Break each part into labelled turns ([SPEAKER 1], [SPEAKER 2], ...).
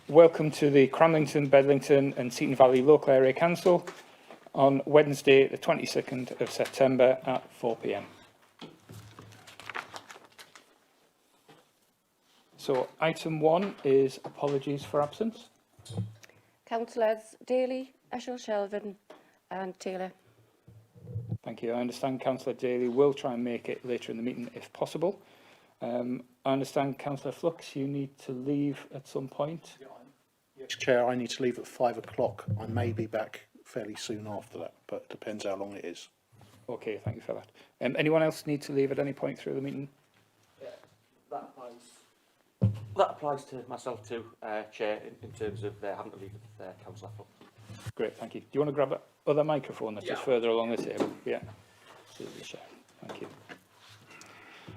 [SPEAKER 1] Welcome to the Cramlington, Bedlington and Seaton Valley Local Area Council on Wednesday the 22nd of September at 4 p.m. So item 1 is apologies for absence.
[SPEAKER 2] Councillors Daly, Shelvin and Taylor.
[SPEAKER 1] Thank you. I understand Councillor Daly will try and make it later in the meeting if possible. I understand Councillor Flux, you need to leave at some point.
[SPEAKER 3] Yes, Chair, I need to leave at 5 o'clock. I may be back fairly soon after that, but it depends how long it is.
[SPEAKER 1] Okay, thank you for that. Anyone else need to leave at any point through the meeting?
[SPEAKER 4] Yeah, that applies to myself too, Chair, in terms of having to leave with Councillor Flux.
[SPEAKER 1] Great, thank you. Do you want to grab that other microphone that's just further along the table? Yeah. Thank you.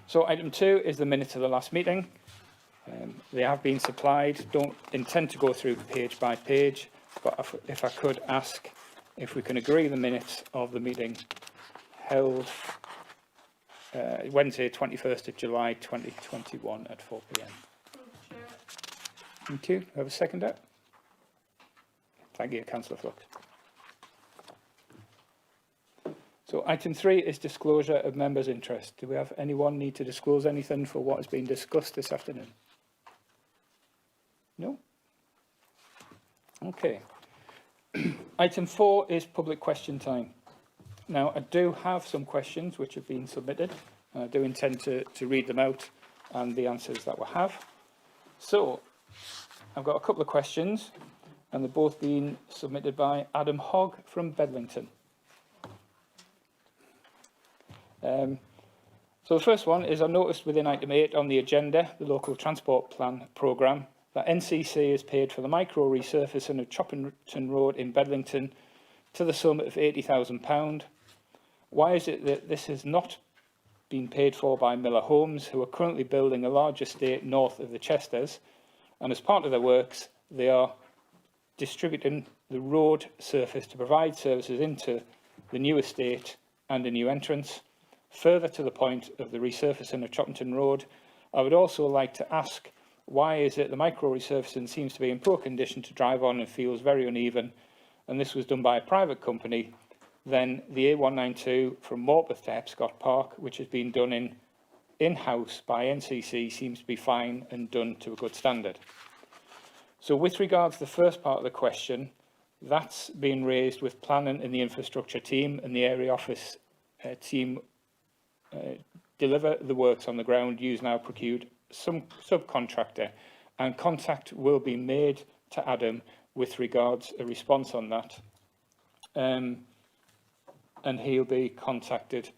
[SPEAKER 1] So item 2 is the minutes of the last meeting. They have been supplied. Don't intend to go through page by page, but if I could ask if we can agree the minutes of the meeting held Wednesday 21st of July 2021 at 4 p.m. Thank you. Have a seconder? Thank you, Councillor Flux. So item 3 is disclosure of members' interest. Do we have anyone need to disclose anything for what has been discussed this afternoon? No? Okay. Item 4 is public question time. Now, I do have some questions which have been submitted, and I do intend to read them out and the answers that we have. So, I've got a couple of questions, and they're both been submitted by Adam Hogg from Bedlington. So the first one is I noticed within item 8 on the agenda, the local transport plan programme, that NCC has paid for the micro resurfacing of Choppington Road in Bedlington to the sum of £80,000. Why is it that this has not been paid for by Miller Homes, who are currently building a large estate north of the Chesters, and as part of their works, they are distributing the road surface to provide services into the new estate and a new entrance? Further to the point of the resurfacing of Choppington Road, I would also like to ask, why is it the micro resurfacing seems to be in poor condition to drive on and feels very uneven, and this was done by a private company? Then the A192 from Morpeth to Hepscott Park, which has been done in-house by NCC, seems to be fine and done to a good standard. So with regards to the first part of the question, that's been raised with planning and the infrastructure team, and the area office team deliver the works on the ground. Use now procured some subcontractor, and contact will be made to Adam with regards a response on that, and he'll be contacted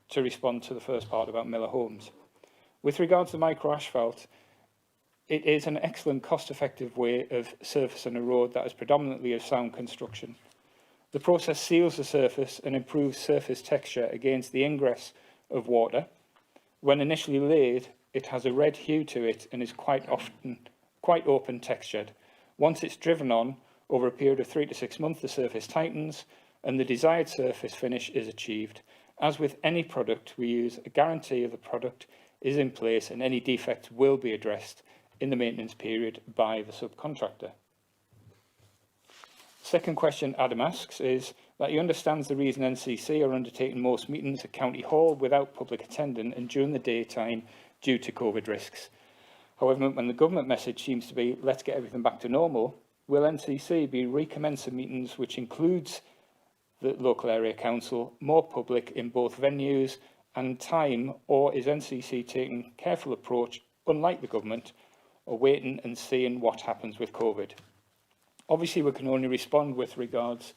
[SPEAKER 1] to respond to the first part about Miller Homes. With regards to micro asphalt, it is an excellent cost-effective way of surfacing a road that is predominantly of sound construction. The process seals the surface and improves surface texture against the ingress of water. When initially laid, it has a red hue to it and is quite often quite open textured. Once it's driven on, over a period of 3 to 6 months, the surface tightens and the desired surface finish is achieved. As with any product, we use a guarantee of the product is in place and any defects will be addressed in the maintenance period by the subcontractor. Second question Adam asks is that he understands the reason NCC are undertaking most meetings at County Hall without public attending and during the daytime due to COVID risks. However, when the government message seems to be, let's get everything back to normal, will NCC be recommencing meetings which includes the local area council, more public in both venues and time, or is NCC taking a careful approach, unlike the government, or waiting and seeing what happens with COVID? Obviously, we can only respond with regards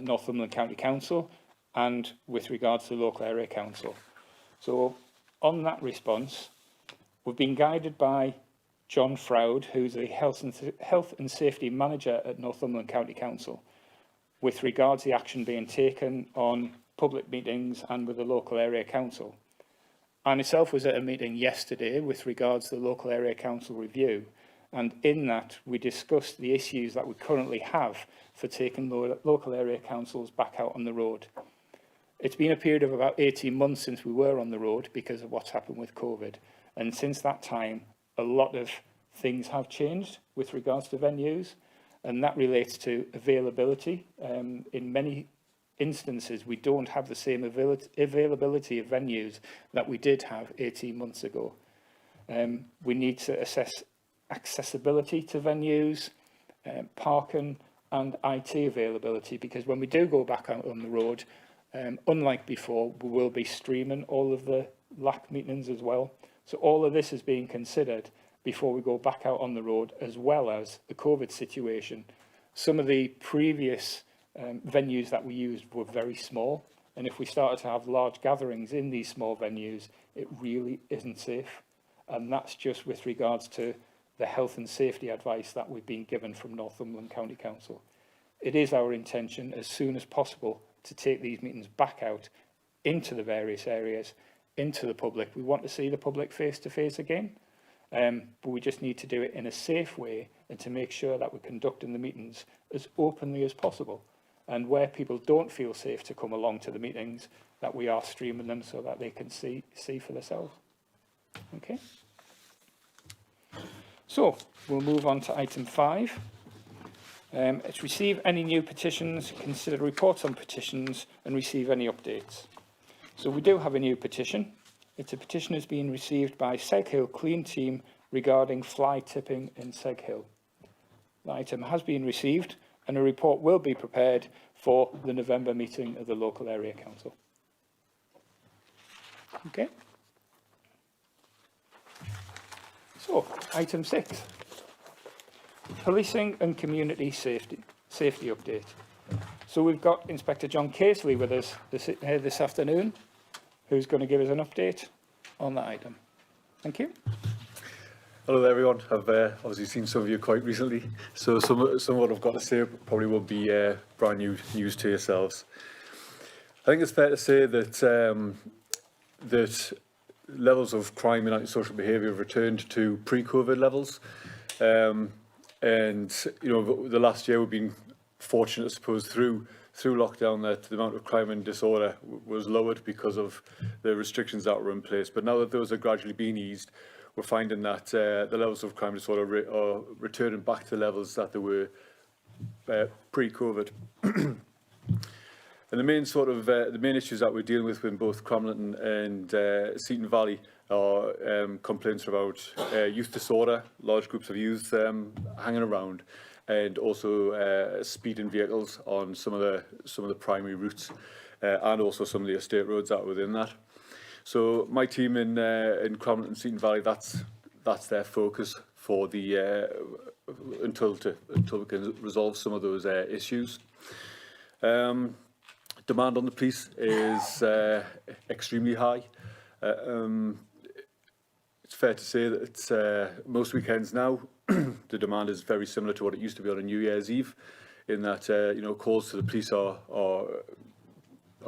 [SPEAKER 1] Northumberland County Council and with regards to the local area council. So, on that response, we've been guided by John Froud, who's the Health and Safety Manager at Northumberland County Council, with regards to the action being taken on public meetings and with the local area council. I myself was at a meeting yesterday with regards to the local area council review, and in that we discussed the issues that we currently have for taking local area councils back out on the road. It's been a period of about 18 months since we were on the road because of what's happened with COVID, and since that time a lot of things have changed with regards to venues, and that relates to availability. In many instances, we don't have the same availability of venues that we did have 18 months ago. We need to assess accessibility to venues, parking and IT availability, because when we do go back out on the road, unlike before, we will be streaming all of the LAC meetings as well. So all of this is being considered before we go back out on the road, as well as the COVID situation. Some of the previous venues that we used were very small, and if we started to have large gatherings in these small venues, it really isn't safe. And that's just with regards to the health and safety advice that we've been given from Northumberland County Council. It is our intention, as soon as possible, to take these meetings back out into the various areas, into the public. We want to see the public face to face again, but we just need to do it in a safe way and to make sure that we're conducting the meetings as openly as possible. And where people don't feel safe to come along to the meetings, that we are streaming them so that they can see for themselves. Okay. So we'll move on to item 5. It's receive any new petitions, consider reports on petitions, and receive any updates. So we do have a new petition. It's a petition that's been received by Seg Hill Clean Team regarding fly tipping in Seg Hill. The item has been received, and a report will be prepared for the November meeting of the local area council. Okay. So, item 6. Policing and community safety update. So we've got Inspector John Casely with us this afternoon, who's going to give us an update on that item. Thank you.
[SPEAKER 5] Hello there, everyone. I've obviously seen some of you quite recently, so some of what I've got to say probably won't be brand new news to yourselves. I think it's fair to say that that levels of crime and antisocial behaviour have returned to pre-COVID levels. And you know, the last year we've been fortunate, I suppose, through lockdown, that the amount of crime and disorder was lowered because of the restrictions that were in place. But now that those are gradually being eased, we're finding that the levels of crime and disorder are returning back to the levels that they were pre-COVID. And the main the main issues that we're dealing with in both Cramlington and Seaton Valley are complaints about youth disorder, large groups of youth hanging around, and also speeding vehicles on some of the primary routes, and also some of the estate roads that are within that. So my team in Cramlington and Seaton Valley, that's their focus for the until we can resolve some of those issues. Demand on the police is extremely high. It's fair to say that it's, most weekends now, the demand is very similar to what it used to be on a New Year's Eve, in that you know, calls to the police are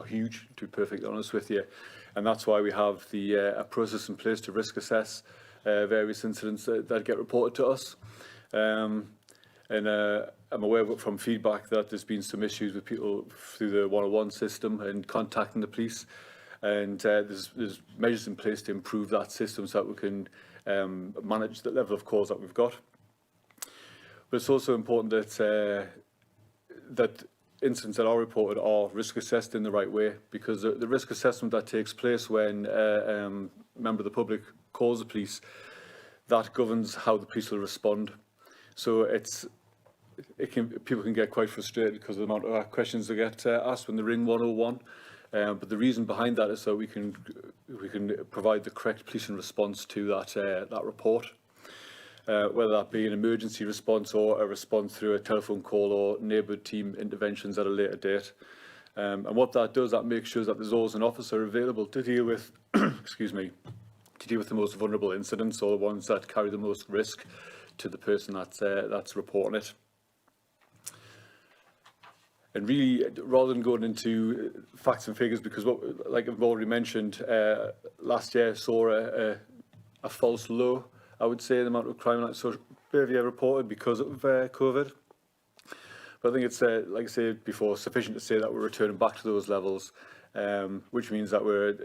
[SPEAKER 5] huge, to be perfectly honest with you, and that's why we have a process in place to risk assess various incidents that get reported to us. I'm aware from feedback that there's been some issues with people through the 101 system and contacting the police, and there's measures in place to improve that system so that we can manage the level of calls that we've got. But it's also important that that incidents that are reported are risk assessed in the right way, because the risk assessment that takes place when a member of the public calls the police, that governs how the police will respond. So people can get quite frustrated because of the amount of questions they get asked when they ring 101. But the reason behind that is so we can provide the correct policing response to that report, whether that be an emergency response or a response through a telephone call or neighbourhood team interventions at a later date. And what that does, that makes sure that there's always an officer available to deal with, excuse me, to deal with the most vulnerable incidents, or the ones that carry the most risk to the person that's reporting it. And really, rather than going into facts and figures, because like I've already mentioned, last year saw a false low, I would say, the amount of crime and antisocial behaviour reported because of COVID. But I think it's, like I said before, sufficient to say that we're returning back to those levels, which means that we're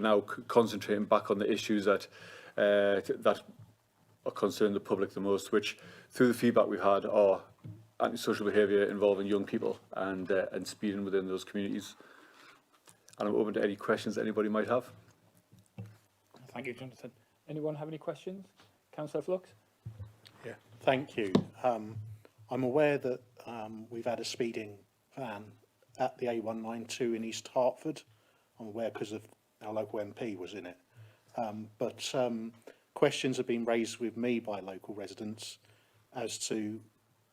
[SPEAKER 5] now concentrating back on the issues that concern the public the most, which through the feedback we've had are antisocial behaviour involving young people and speeding within those communities. And I'm open to any questions that anybody might have.
[SPEAKER 1] Thank you, Jonathan. Anyone have any questions? Councillor Flux?
[SPEAKER 3] Yeah, thank you. I'm aware that we've had a speeding van at the A192 in East Hertford. I'm aware because of our local MP was in it. But questions have been raised with me by local residents as to,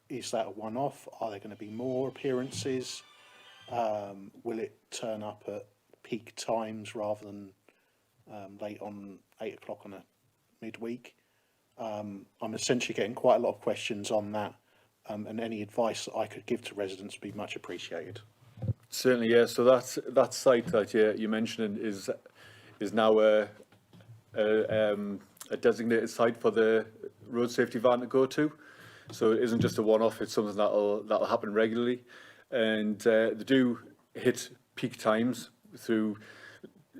[SPEAKER 3] is that a one-off? Are there going to be more appearances? Will it turn up at peak times rather than late on 8 o'clock on a midweek? I'm essentially getting quite a lot of questions on that, and any advice that I could give to residents would be much appreciated.
[SPEAKER 5] Certainly, yeah. So that site that you mentioned is now a designated site for the road safety van to go to. So it isn't just a one-off; it's something that'll happen regularly, and they do hit peak times through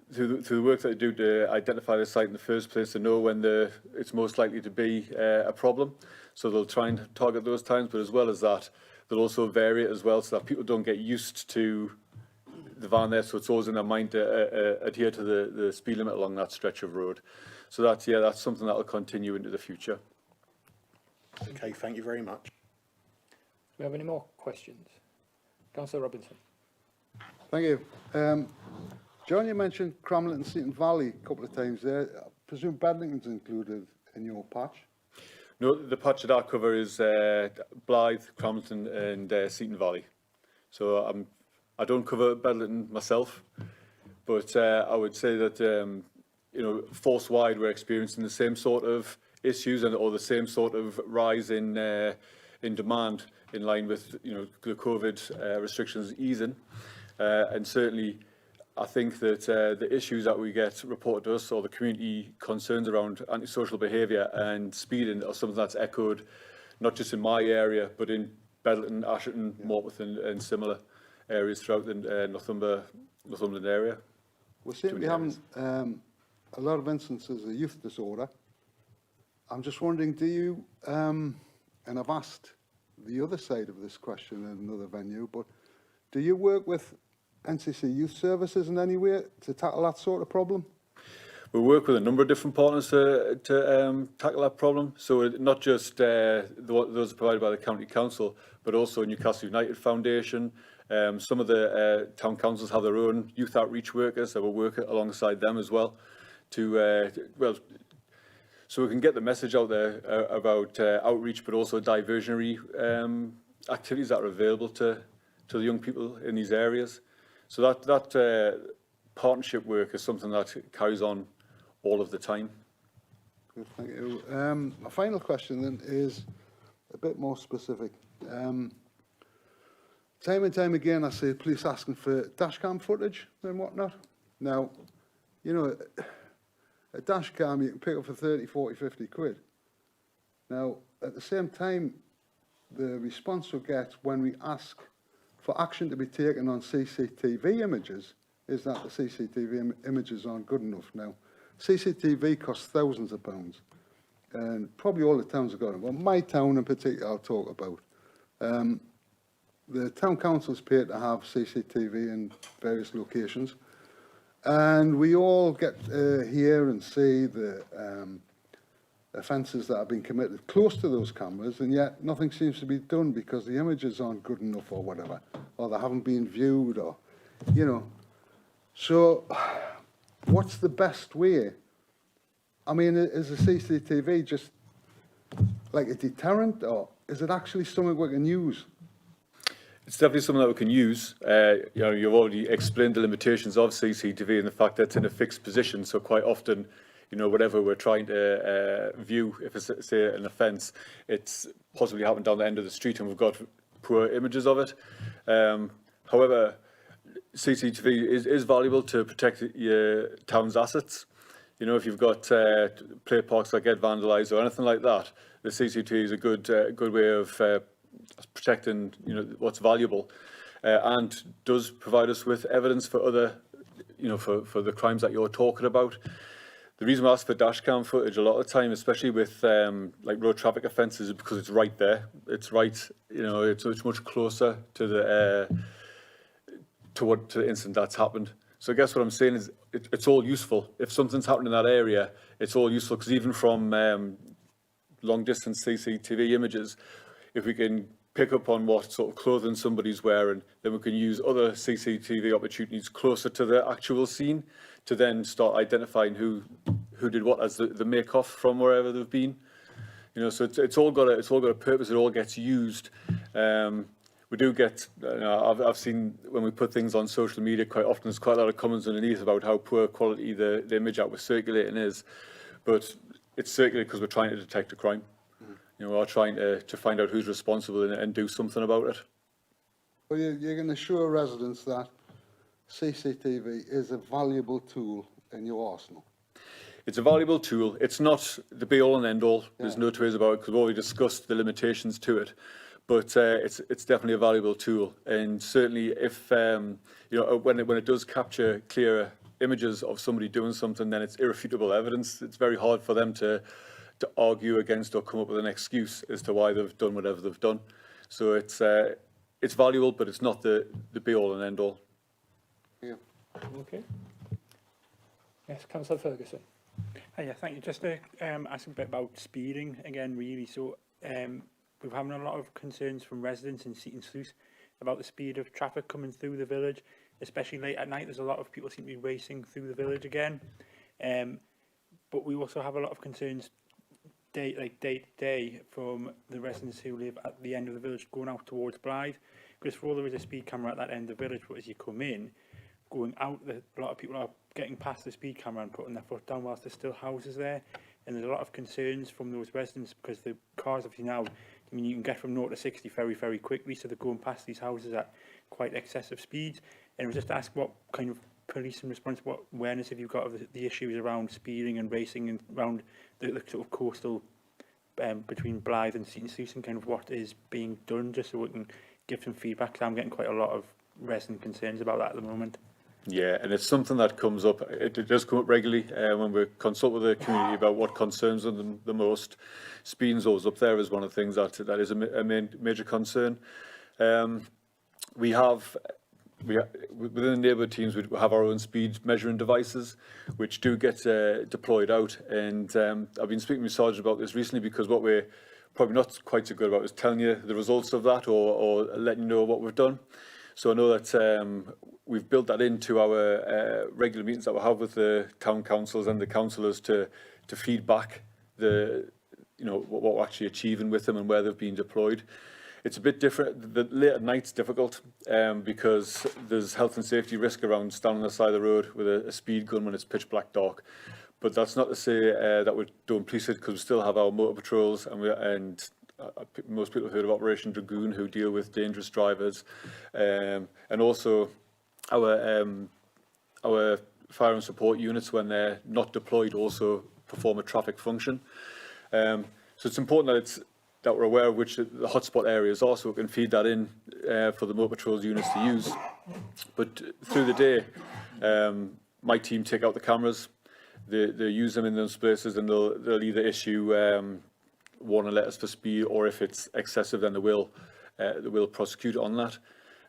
[SPEAKER 5] the work that they do to identify the site in the first place, to know when it's most likely to be a problem. So they'll try and target those times, but as well as that, they'll also vary it as well, so that people don't get used to the van there. So it's always in their mind to adhere to the speed limit along that stretch of road. So that's something that will continue into the future.
[SPEAKER 3] Okay, thank you very much.
[SPEAKER 1] Do we have any more questions? Councillor Robinson?
[SPEAKER 6] Thank you. John, you mentioned Cramlington Seaton Valley a couple of times there. I presume Bedlington's included in your patch?
[SPEAKER 5] No, the patch that I cover is Blythe, Cramlington and Seaton Valley. So I don't cover Bedlington myself, but I would say that force-wide we're experiencing the same sort of issues or the same sort of rise in demand in line with the COVID restrictions easing, and certainly I think that the issues that we get reported to us, or the community concerns around antisocial behaviour and speeding, are something that's echoed not just in my area but in Bedlington, Ashton, Morpeth and similar areas throughout the Northumberland area.
[SPEAKER 6] We seem to be having a lot of instances of youth disorder. I'm just wondering, do you, and I've asked the other side of this question in another venue, but do you work with NCC Youth Services in any way to tackle that sort of problem?
[SPEAKER 5] We work with a number of different partners to tackle that problem. So not just those provided by the County Council, but also Newcastle United Foundation. Some of the town councils have their own youth outreach workers that will work alongside them as well, so we can get the message out there about outreach, but also diversionary activities that are available to the young people in these areas. So that partnership work is something that carries on all of the time.
[SPEAKER 6] Good, thank you. My final question then is a bit more specific. Time and time again I see police asking for dashcam footage and whatnot. Now, a dash cam you can pick up for 30, 40, 50 quid. Now, at the same time, the response we get when we ask for action to be taken on CCTV images is that the CCTV images aren't good enough. Now, CCTV costs thousands of pounds, and probably all the towns have got them. Well, my town in particular I'll talk about. The town council's paid to have CCTV in various locations, and we all get hear and see the offences that have been committed close to those cameras, and yet nothing seems to be done because the images aren't good enough or whatever, or they haven't been viewed, or, So, what's the best way? I mean, is the CCTV just like a deterrent, or is it actually something we can use?
[SPEAKER 5] It's definitely something that we can use. You've already explained the limitations of CCTV and the fact that it's in a fixed position. So quite often, whatever we're trying to view, if it's, say, an offence, it's possibly happened down the end of the street and we've got poor images of it. However, CCTV is valuable to protect your town's assets. If you've got play parks that get vandalised or anything like that, the CCTV is a good way of protecting what's valuable, and does provide us with evidence for other for the crimes that you're talking about. the reason we ask for dash cam footage a lot of the time, especially with like road traffic offences, is because it's right there. It's right, you know, it's much closer to the to the incident that's happened. So I guess what I'm saying is it's all useful. If something's happened in that area, it's all useful, because even from long distance CCTV images, if we can pick up on what sort of clothing somebody's wearing, then we can use other CCTV opportunities closer to the actual scene to then start identifying who did what as the make-off from wherever they've been. You know, so it's all got a purpose. It all gets used. We do get, I've seen when we put things on social media quite often, there's quite a lot of comments underneath about how poor quality the image that we're circulating is. But it's circulated because we're trying to detect a crime. You know, we're trying to find out who's responsible and do something about it.
[SPEAKER 6] Well, you're going to assure residents that CCTV is a valuable tool in your arsenal.
[SPEAKER 5] It's a valuable tool. It's not the be-all and end-all. There's no two ways about it, because we've already discussed the limitations to it. But it's definitely a valuable tool, and certainly if you know, when it does capture clearer images of somebody doing something, then it's irrefutable evidence. It's very hard for them to argue against or come up with an excuse as to why they've done whatever they've done. So it's valuable, but it's not the be-all and end-all.
[SPEAKER 6] Yeah.
[SPEAKER 1] Okay. Yes, Councillor Ferguson.
[SPEAKER 7] Yeah, thank you. Just to ask a bit about speeding again, really. So we're having a lot of concerns from residents in Seaton Sluice about the speed of traffic coming through the village, especially late at night. There's a lot of people seem to be racing through the village again. But we also have a lot of concerns day to day from the residents who live at the end of the village going out towards Blythe. Because for all there is a speed camera at that end of the village, but as you come in, going out, a lot of people are getting past the speed camera and putting their foot down whilst there's still houses there. And there's a lot of concerns from those residents because the cars, obviously now, I mean, you can get from 0 to 60 very, very quickly, so they're going past these houses at quite excessive speeds. And we just ask what kind of police and response, what awareness have you got of the issues around speeding and racing and around the sort of coastal between Blythe and Seaton Sluice, and kind of what is being done, just so we can give some feedback, because I'm getting quite a lot of resident concerns about that at the moment.
[SPEAKER 5] Yeah, and it's something that comes up. It does come up regularly when we consult with the community about what concerns them the most. Speeding's always up there as one of the things that is a major concern. We have within the neighbourhood teams, we have our own speed measuring devices, which do get deployed out. And I've been speaking with Sergeant about this recently, because what we're probably not quite so good about is telling you the results of that, or letting you know what we've done. So I know that we've built that into our regular meetings that we have with the town councils and the councillors to feed back what we're actually achieving with them and where they've been deployed. It's a bit different. The late at night's difficult because there's health and safety risk around standing on the side of the road with a speed gun when it's pitch black dark. But that's not to say that we don't police it, because we still have our motor patrols, and most people have heard of Operation Dragoon, who deal with dangerous drivers, and also our fire and support units, when they're not deployed, also perform a traffic function. So it's important that we're aware of which the hotspot areas are, so we can feed that in for the motor patrols units to use. But through the day, my team take out the cameras, they use them in those places, and they'll either issue warning letters for speed, or if it's excessive, then they will prosecute on that.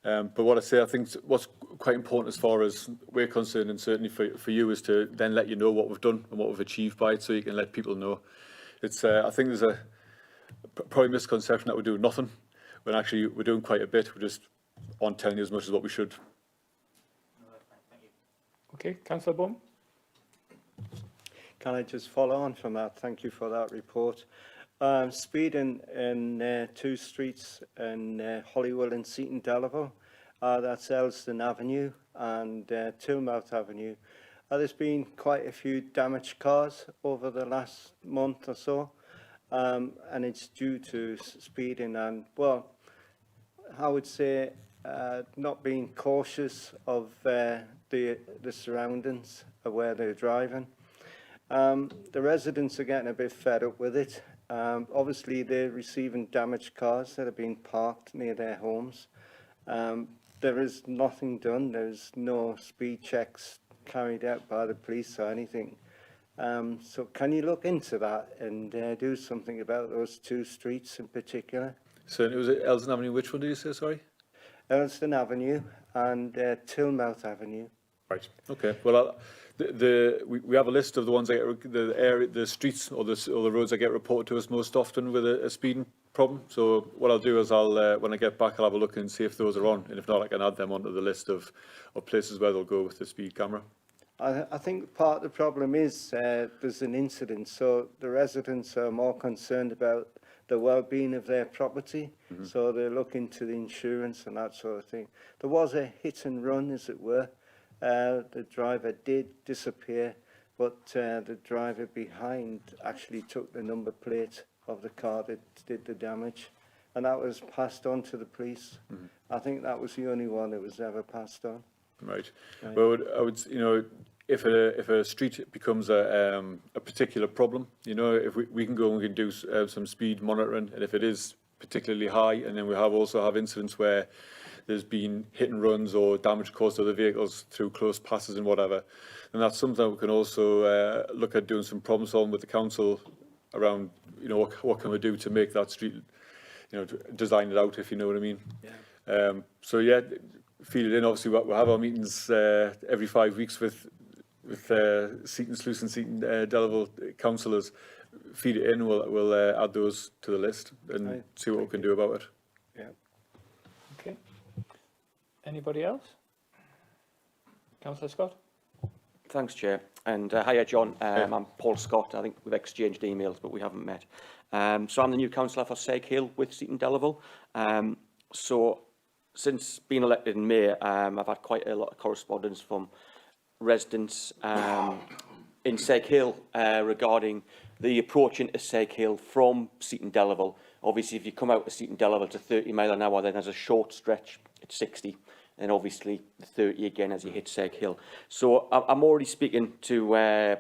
[SPEAKER 5] But what I think what's quite important as far as we're concerned, and certainly for you, is to then let you know what we've done and what we've achieved by it, so you can let people know. It's I think there's a probably misconception that we're doing nothing, when actually we're doing quite a bit. We're just aren't telling you as much as what we should.
[SPEAKER 1] Okay, Councillor Bum.
[SPEAKER 8] Can I just follow on from that? Thank you for that report. Speeding in two streets in Hollywood and Seaton Delaval, that's Elston Avenue and Tillmouth Avenue. There's been quite a few damaged cars over the last month or so, and it's due to speeding and, well, I would say not being cautious of the surroundings of where they're driving. The residents are getting a bit fed up with it. Obviously, they're receiving damaged cars that have been parked near their homes. There is nothing done. There's no speed checks carried out by the police or anything. So can you look into that and do something about those two streets in particular?
[SPEAKER 5] So it was Elsden Avenue. Which one did you say? Sorry.
[SPEAKER 8] Elsden Avenue and Tillmouth Avenue.
[SPEAKER 5] Right. Okay. Well, we have a list of the ones that the streets or the roads that get reported to us most often with a speeding problem. So what I'll do is when I get back, I'll have a look and see if those are on, and if not, I can add them onto the list of places where they'll go with the speed camera.
[SPEAKER 8] I think part of the problem is there's an incident, so the residents are more concerned about the well-being of their property, so they look into the insurance and that sort of thing. There was a hit and run, as it were. The driver did disappear, but the driver behind actually took the number plate of the car that did the damage, and that was passed on to the police. I think that was the only one that was ever passed on.
[SPEAKER 5] Right. Well, I would, if a street becomes a particular problem, if we can go and we can do some speed monitoring, and if it is particularly high, and then we also have incidents where there's been hit and runs or damage caused to other vehicles through close passes and whatever, and that's something that we can also look at doing some problem solving with the council around, what can we do to make that street, to design it out, if you know what I mean. Yeah. So yeah, feed it in. Obviously, we'll have our meetings every 5 weeks with Seaton Sluice and Seaton Delaval councillors. Feed it in. We'll add those to the list and see what we can do about it.
[SPEAKER 8] Yeah.
[SPEAKER 1] Okay. Anybody else? Councillor Scott?
[SPEAKER 4] Thanks, Chair. And hiya, John. I'm Paul Scott. I think we've exchanged emails, but we haven't met. So I'm the new councillor for Seg Hill with Seaton Delaval. So since being elected in May, I've had quite a lot of correspondence from residents in Seg Hill regarding the approach into Seg Hill from Seaton Delaval. Obviously, if you come out of Seaton Delaval to 30 mile an hour, then there's a short stretch at 60. And obviously 30 again as you hit Seg Hill. So I'm already speaking to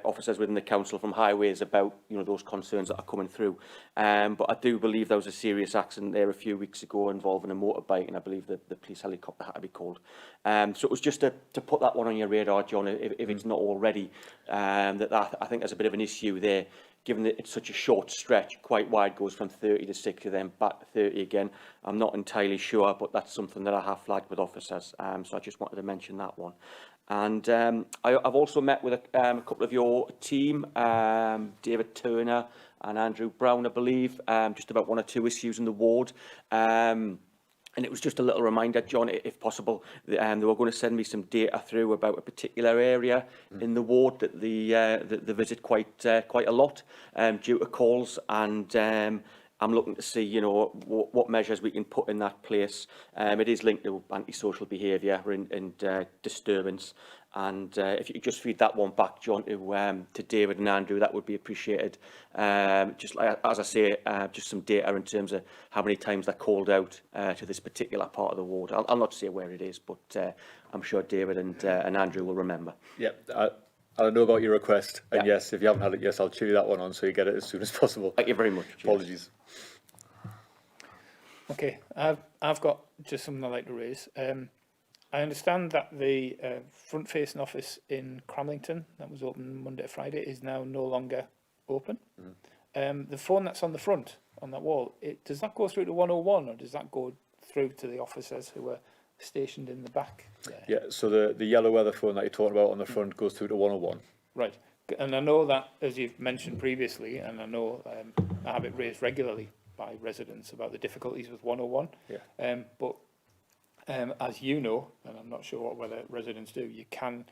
[SPEAKER 4] officers within the council from highways about those concerns that are coming through. But I do believe there was a serious accident there a few weeks ago involving a motorbike, and I believe that the police helicopter had to be called. So it was just to put that one on your radar, John, if it's not already. That I think there's a bit of an issue there, given that it's such a short stretch, quite wide, goes from 30 to 60, then back to 30 again. I'm not entirely sure, but that's something that I have flagged with officers. So I just wanted to mention that one. And I've also met with a couple of your team, David Turner and Andrew Brown, I believe, just about one or two issues in the ward. And it was just a little reminder, John, if possible, they were going to send me some data through about a particular area in the ward that they visit quite a lot due to calls, and I'm looking to see, what measures we can put in that place. It is linked to antisocial behaviour and disturbance. And if you could just feed that one back, John, to David and Andrew, that would be appreciated. Just like, as I say, just some data in terms of how many times they're called out to this particular part of the ward. I'll not say where it is, but I'm sure David and Andrew will remember.
[SPEAKER 5] Yeah, I know about your request, and yes, if you haven't had it, yes, I'll chew that one on so you get it as soon as possible.
[SPEAKER 4] Thank you very much.
[SPEAKER 5] Apologies.
[SPEAKER 1] Okay, I've got just something I'd like to raise. I understand that the front-facing office in Cramlington, that was open Monday to Friday, is now no longer open. The phone that's on the front, on that wall, does that go through to 101, or does that go through to the officers who are stationed in the back there?
[SPEAKER 5] Yeah, so the yellow weather phone that you're talking about on the front goes through to 101.
[SPEAKER 1] Right, and I know that, as you've mentioned previously, and I know I have it raised regularly by residents about the difficulties with 101.
[SPEAKER 5] Yeah.
[SPEAKER 1] But as you know, and I'm not sure whether residents do, you can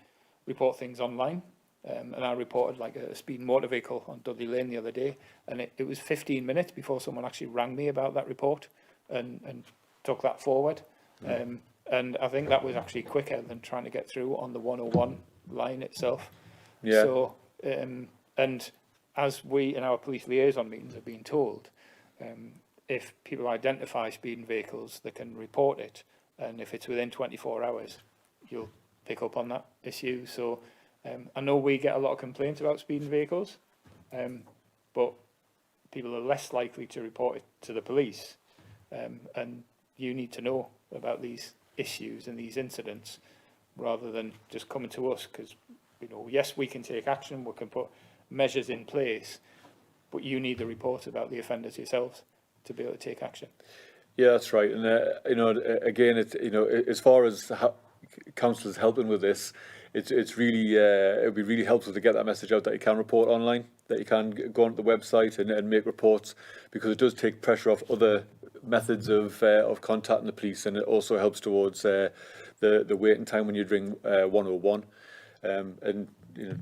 [SPEAKER 1] report things online. And I reported like a speeding motor vehicle on Dudley Lane the other day, and it was 15 minutes before someone actually rang me about that report and took that forward. And I think that was actually quicker than trying to get through on the 101 line itself.
[SPEAKER 5] Yeah.
[SPEAKER 1] So, and as we in our police liaison meetings have been told, if people identify speeding vehicles, they can report it. And if it's within 24 hours, you'll pick up on that issue. So I know we get a lot of complaints about speeding vehicles, but people are less likely to report it to the police. And you need to know about these issues and these incidents rather than just coming to us, because, yes, we can take action. We can put measures in place, but you need the report about the offenders yourselves to be able to take action.
[SPEAKER 5] Yeah, that's right. And you know, again, as far as councillors helping with this, it's really it'd be really helpful to get that message out that you can report online, that you can go onto the website and make reports, because it does take pressure off other methods of contacting the police, and it also helps towards the waiting time when you ring 101. And you know,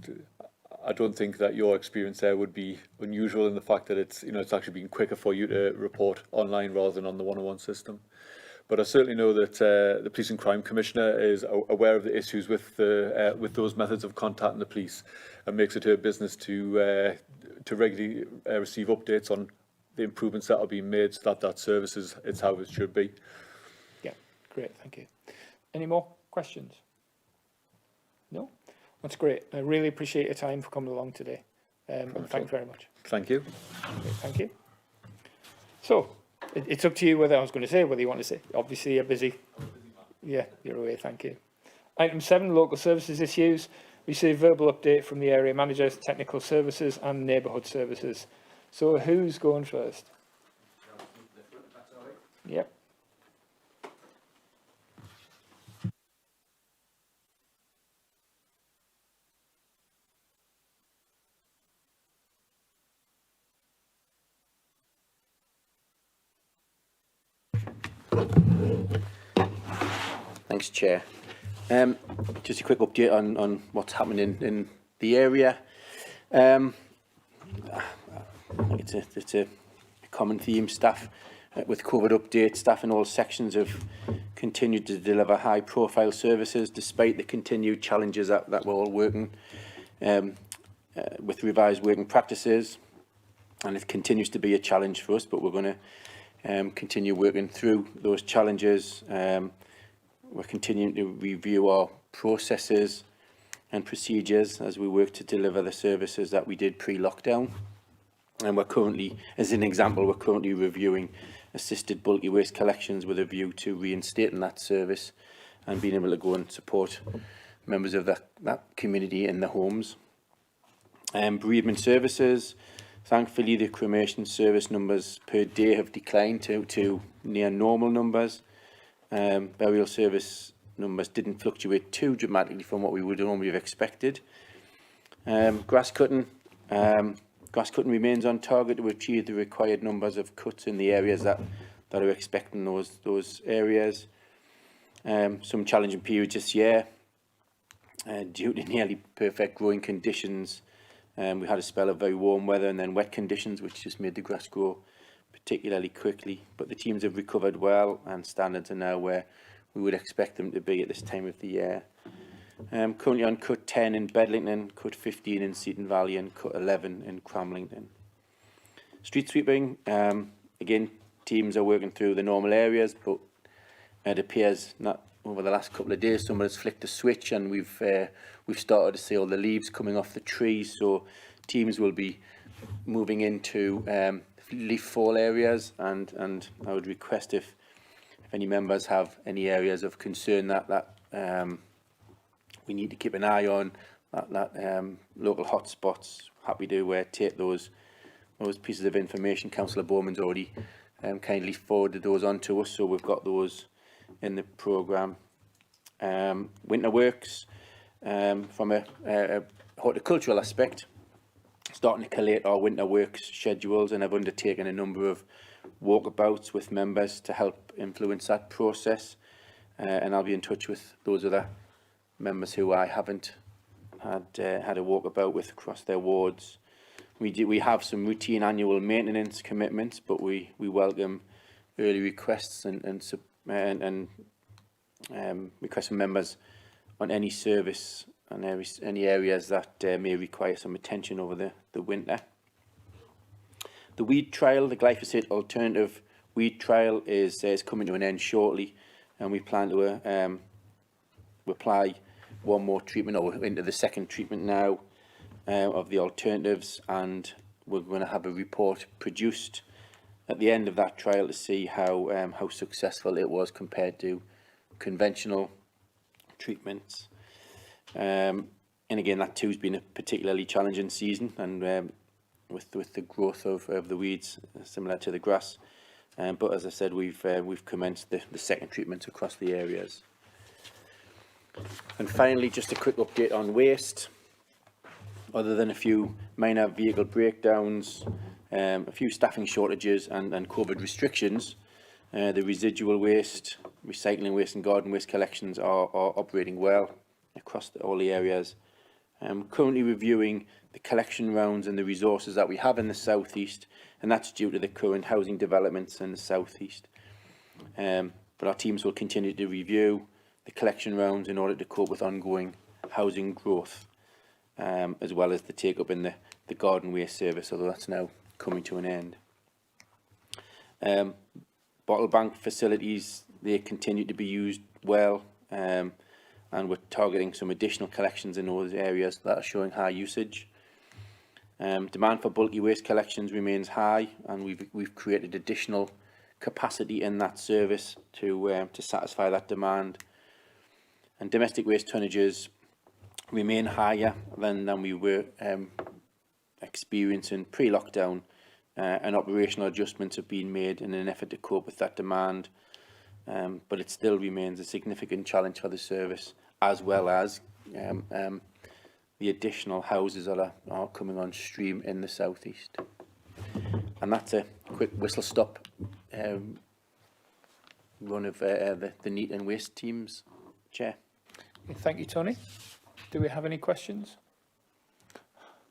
[SPEAKER 5] I don't think that your experience there would be unusual in the fact that it's actually been quicker for you to report online rather than on the 101 system. But I certainly know that the Police and Crime Commissioner is aware of the issues with those methods of contacting the police, and makes it her business to regularly receive updates on the improvements that are being made, so that service is how it should be.
[SPEAKER 1] Yeah, great, thank you. Any more questions? No? That's great. I really appreciate your time for coming along today. And thank you very much.
[SPEAKER 5] Thank you.
[SPEAKER 1] Okay, thank you. So, it's up to you whether you want to say. Obviously, you're busy. Yeah, you're away. Thank you. Item 7, local services issues. Receive verbal update from the area managers, technical services and neighbourhood services. So, who's going first? Yep.
[SPEAKER 9] Thanks, Chair. Just a quick update on what's happening in the area. I think it's a common theme. Staff with COVID updates, staff in all sections have continued to deliver high-profile services despite the continued challenges that we're all working with revised working practices, and it continues to be a challenge for us. But we're going to continue working through those challenges. We're continuing to review our processes and procedures as we work to deliver the services that we did pre-lockdown. And we're currently, as an example, we're currently reviewing assisted bulky waste collections with a view to reinstating that service and being able to go and support members of that community in their homes. Bereavement services, thankfully the cremation service numbers per day have declined to near normal numbers. Burial service numbers didn't fluctuate too dramatically from what we would normally have expected. Grass cutting remains on target to achieve the required numbers of cuts in the areas that are expecting those areas. Some challenging periods this year due to nearly perfect growing conditions. We had a spell of very warm weather and then wet conditions, which just made the grass grow particularly quickly. But the teams have recovered well, and standards are now where we would expect them to be at this time of the year. Currently on cut 10 in Bedlington, cut 15 in Seaton Valley and cut 11 in Cramlington. Street sweeping, again, teams are working through the normal areas, but it appears not over the last couple of days someone has flicked a switch and we've started to see all the leaves coming off the trees, so teams will be moving into leaf fall areas, and I would request if any members have any areas of concern that we need to keep an eye on, that local hotspots, happy to take those pieces of information. Councillor Bowman's already kindly forwarded those on to us, so we've got those in the programme. Winter works, from a horticultural aspect, starting to collate our winter works schedules, and have undertaken a number of walkabouts with members to help influence that process. And I'll be in touch with those other members who I haven't had a walkabout with across their wards. We have some routine annual maintenance commitments, but we welcome early requests and requests from members on any service and any areas that may require some attention over the winter. The weed trial, the glyphosate alternative weed trial, is coming to an end shortly, and we plan to apply one more treatment, or into the second treatment now, of the alternatives, and we're going to have a report produced at the end of that trial to see how successful it was compared to conventional treatments. And again, that too's been a particularly challenging season, and with the growth of the weeds similar to the grass. But as I said, we've commenced the second treatment across the areas. And finally, just a quick update on waste. Other than a few minor vehicle breakdowns, a few staffing shortages and COVID restrictions, the residual waste, recycling waste and garden waste collections are operating well across all the areas. I'm currently reviewing the collection rounds and the resources that we have in the southeast, and that's due to the current housing developments in the southeast. But our teams will continue to review the collection rounds in order to cope with ongoing housing growth, as well as the take up in the garden waste service, although that's now coming to an end. Bottle bank facilities, they continue to be used well, and we're targeting some additional collections in those areas that are showing high usage. Demand for bulky waste collections remains high, and we've created additional capacity in that service to satisfy that demand. And domestic waste tonnages remain higher than we were experiencing pre-lockdown, and operational adjustments have been made in an effort to cope with that demand. But it still remains a significant challenge for the service, as well as the additional houses that are coming on stream in the southeast. And that's a quick whistle-stop run of the neat and waste teams, Chair.
[SPEAKER 1] Thank you, Tony. Do we have any questions?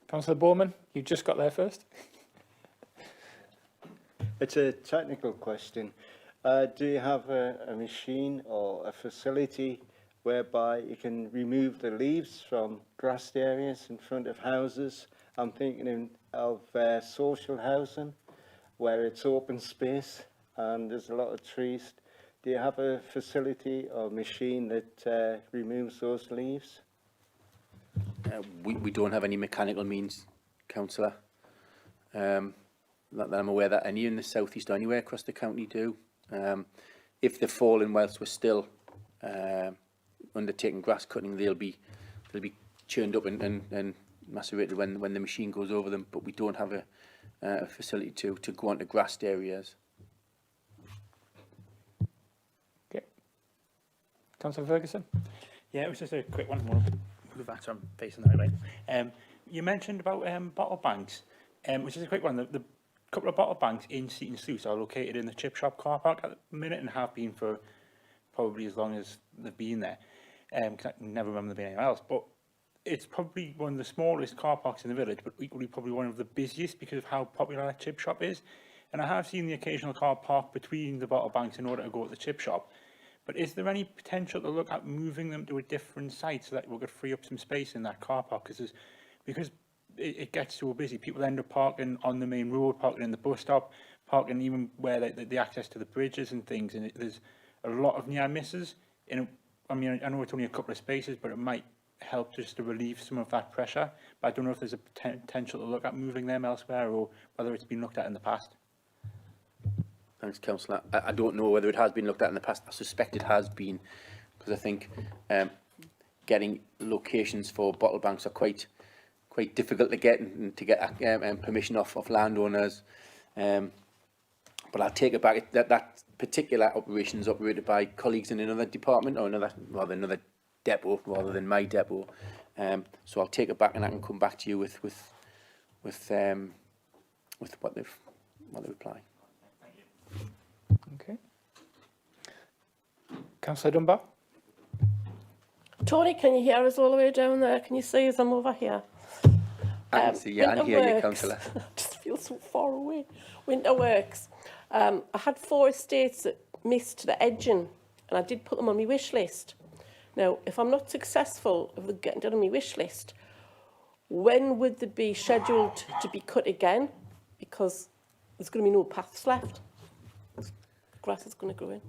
[SPEAKER 1] Councillor Bowman, you just got there first.
[SPEAKER 8] It's a technical question. Do you have a machine or a facility whereby you can remove the leaves from grassed areas in front of houses? I'm thinking of social housing, where it's open space and there's a lot of trees. Do you have a facility or machine that removes those leaves?
[SPEAKER 9] We don't have any mechanical means, Councillor. Not that I'm aware that any in the southeast or anywhere across the county do. If they're falling whilst we're still undertaking grass cutting, they'll be churned up and macerated when the machine goes over them. But we don't have a facility to go onto grassed areas.
[SPEAKER 1] Okay. Councillor Ferguson.
[SPEAKER 7] Yeah, it was just a quick one. Move that so I'm facing the right way. You mentioned about bottle banks, which is a quick one. The couple of bottle banks in Seaton Sluice are located in the chip shop car park at the minute and have been for probably as long as they've been there. I can never remember them being anywhere else. But it's probably one of the smallest car parks in the village, but equally probably one of the busiest because of how popular that chip shop is. And I have seen the occasional car park between the bottle banks in order to go to the chip shop. But is there any potential to look at moving them to a different site so that we could free up some space in that car park? Because it gets so busy. People end up parking on the main road, parking in the bus stop, parking even where the access to the bridges and things. And there's a lot of near misses. I mean, I know it's only a couple of spaces, but it might help just to relieve some of that pressure. But I don't know if there's a potential to look at moving them elsewhere or whether it's been looked at in the past.
[SPEAKER 9] Thanks, Councillor. I don't know whether it has been looked at in the past. I suspect it has been, because I think getting locations for bottle banks are quite difficult to get and to get permission off landowners. But I'll take it back. That particular operation is operated by colleagues in another department or another depot rather than my depot. So I'll take it back and I can come back to you with what they reply.
[SPEAKER 1] Okay. Councillor Dunbar.
[SPEAKER 10] Tony, can you hear us all the way down there? Can you see us? I'm over here.
[SPEAKER 9] I can see you and hear you, Councillor.
[SPEAKER 10] I just feel so far away. Winter Works. I had 4 estates that missed the edging, and I did put them on my wish list. Now, if I'm not successful of getting done on my wish list, when would they be scheduled to be cut again? Because there's going to be no paths left. Grass is going to grow in.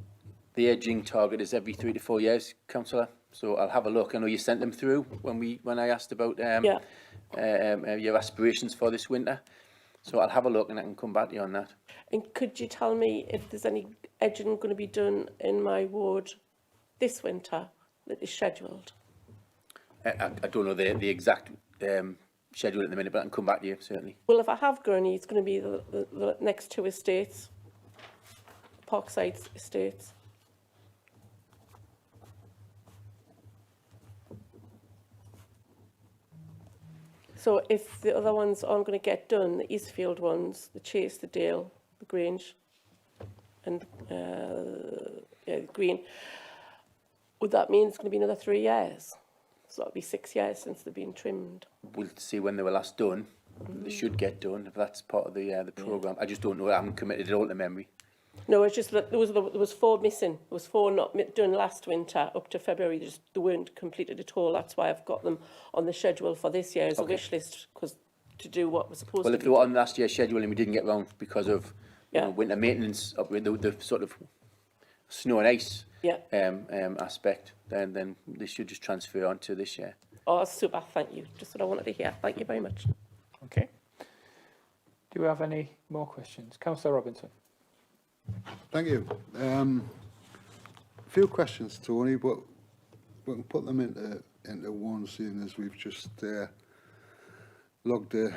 [SPEAKER 9] The edging target is every 3 to 4 years, Councillor. So I'll have a look. I know you sent them through when I asked about your aspirations for this winter. So I'll have a look and I can come back to you on that.
[SPEAKER 10] And could you tell me if there's any edging going to be done in my ward this winter that is scheduled?
[SPEAKER 9] I don't know the exact schedule at the minute, but I can come back to you, certainly.
[SPEAKER 10] Well, if I have Gurney, it's going to be the next two estates, Parkside estates. So if the other ones aren't going to get done, the Eastfield ones, the Chase, the Dale, the Grange, and the Green, would that mean it's going to be another 3 years? So that'll be 6 years since they've been trimmed.
[SPEAKER 9] We'll see when they were last done. They should get done if that's part of the programme. I just don't know. I haven't committed it all to memory.
[SPEAKER 10] No, it's just that there was 4 missing. There was 4 not done last winter up to February. They weren't completed at all. That's why I've got them on the schedule for this year as a wish list, because to do what was supposed to be.
[SPEAKER 9] Well, if they were on last year's schedule and we didn't get round because of you know, winter maintenance, up with the sort of snow and ice aspect, then they should just transfer on to this year.
[SPEAKER 10] Oh, super. Thank you. Just what I wanted to hear. Thank you very much.
[SPEAKER 1] Okay. Do we have any more questions? Councillor Robinson.
[SPEAKER 6] Thank you. A few questions, Tony, but we can put them into one, seeing as we've just logged a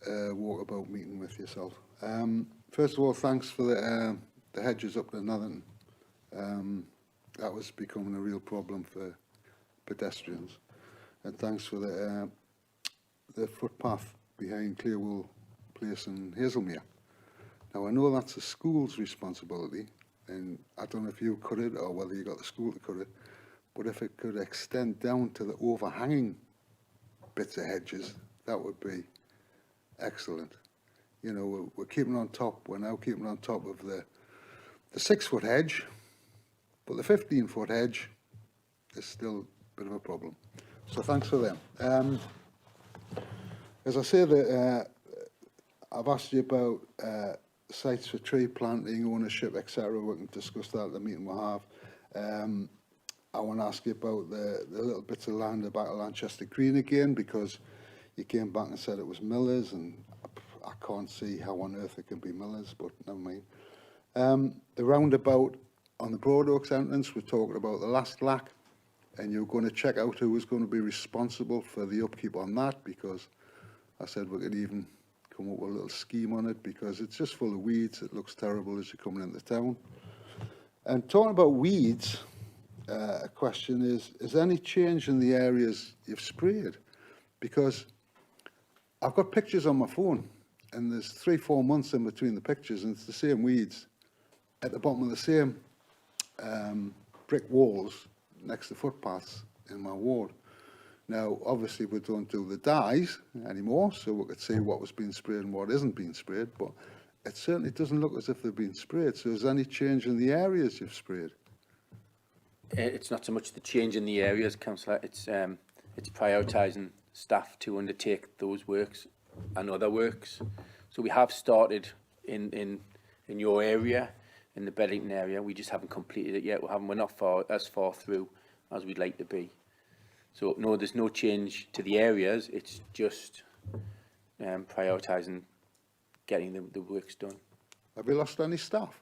[SPEAKER 6] walkabout meeting with yourself. First of all, thanks for the hedges up to Netherton. That was becoming a real problem for pedestrians. And thanks for the footpath behind Clearwool Place and Hazelmere. Now, I know that's the school's responsibility, and I don't know if you cut it or whether you got the school to cut it, but if it could extend down to the overhanging bits of hedges, that would be excellent. You know, we're keeping on top, we're now keeping on top of the 6-foot hedge, but the 15-foot hedge is still a bit of a problem. So thanks for them. As I say, I've asked you about sites for tree planting, ownership, etc. We can discuss that at the meeting we'll have. I want to ask you about the little bits of land at the back of Lanchester Green again, because you came back and said it was Miller's, and I can't see how on earth it can be Miller's, but never mind. The roundabout on the Broad Oaks entrance, we're talking about the last LAC, and you're going to check out who was going to be responsible for the upkeep on that, because I said we could even come up with a little scheme on it, because it's just full of weeds. It looks terrible as you're coming into town. And talking about weeds, a question is there any change in the areas you've sprayed? Because I've got pictures on my phone, and there's 3-4 months in between the pictures, and it's the same weeds at the bottom of the same brick walls next to footpaths in my ward. Now, obviously, we don't do the dyes anymore, so we could see what was being sprayed and what isn't being sprayed, but it certainly doesn't look as if they've been sprayed. So is there any change in the areas you've sprayed?
[SPEAKER 9] It's not so much the change in the areas, Councillor, it's prioritising staff to undertake those works and other works. So we have started in your area, in the Bedlington area. We just haven't completed it yet. We're not as far through as we'd like to be. So no, there's no change to the areas. It's just prioritising getting the works done.
[SPEAKER 6] Have you lost any staff?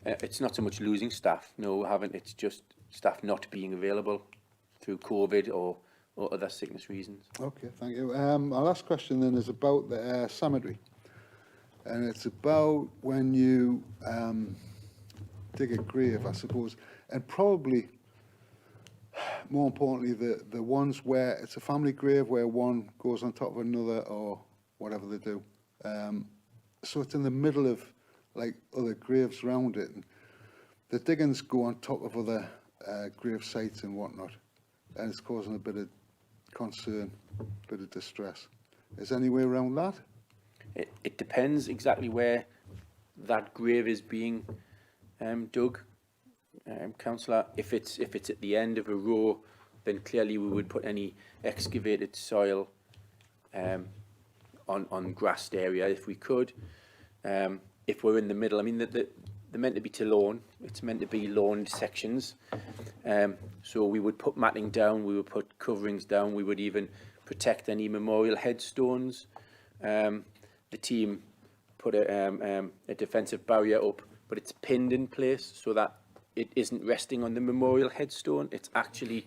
[SPEAKER 9] It's not so much losing staff. No, we haven't. It's just staff not being available through COVID or other sickness reasons.
[SPEAKER 6] Okay, thank you. My last question then is about the cemetery. And it's about when you dig a grave, I suppose, and probably more importantly, the ones where it's a family grave where one goes on top of another or whatever they do. So it's in the middle of like other graves around it. And the diggings go on top of other grave sites and whatnot. And it's causing a bit of concern, a bit of distress. Is there any way around that?
[SPEAKER 9] It depends exactly where that grave is being dug. Councillor, if it's at the end of a row, then clearly we would put any excavated soil on grassed area if we could. If we're in the middle, I mean, they're meant to be to lawn. It's meant to be lawned sections. So we would put matting down, we would put coverings down, we would even protect any memorial headstones. The team put a defensive barrier up, but it's pinned in place so that it isn't resting on the memorial headstone. It's actually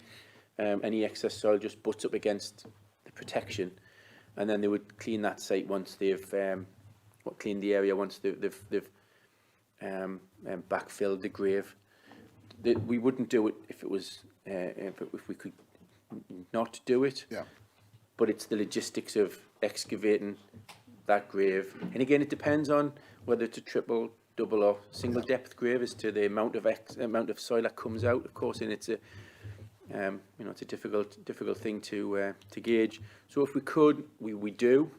[SPEAKER 9] any excess soil just butts up against the protection, and then they would clean that site once they've cleaned the area once they've backfilled the grave. We wouldn't do it if it was if we could not do it.
[SPEAKER 6] Yeah.
[SPEAKER 9] But it's the logistics of excavating that grave, and again, it depends on whether it's a triple, double, or single depth grave as to the amount of soil that comes out. Of course, and it's a you know, it's a difficult thing to gauge. So if we could, we do.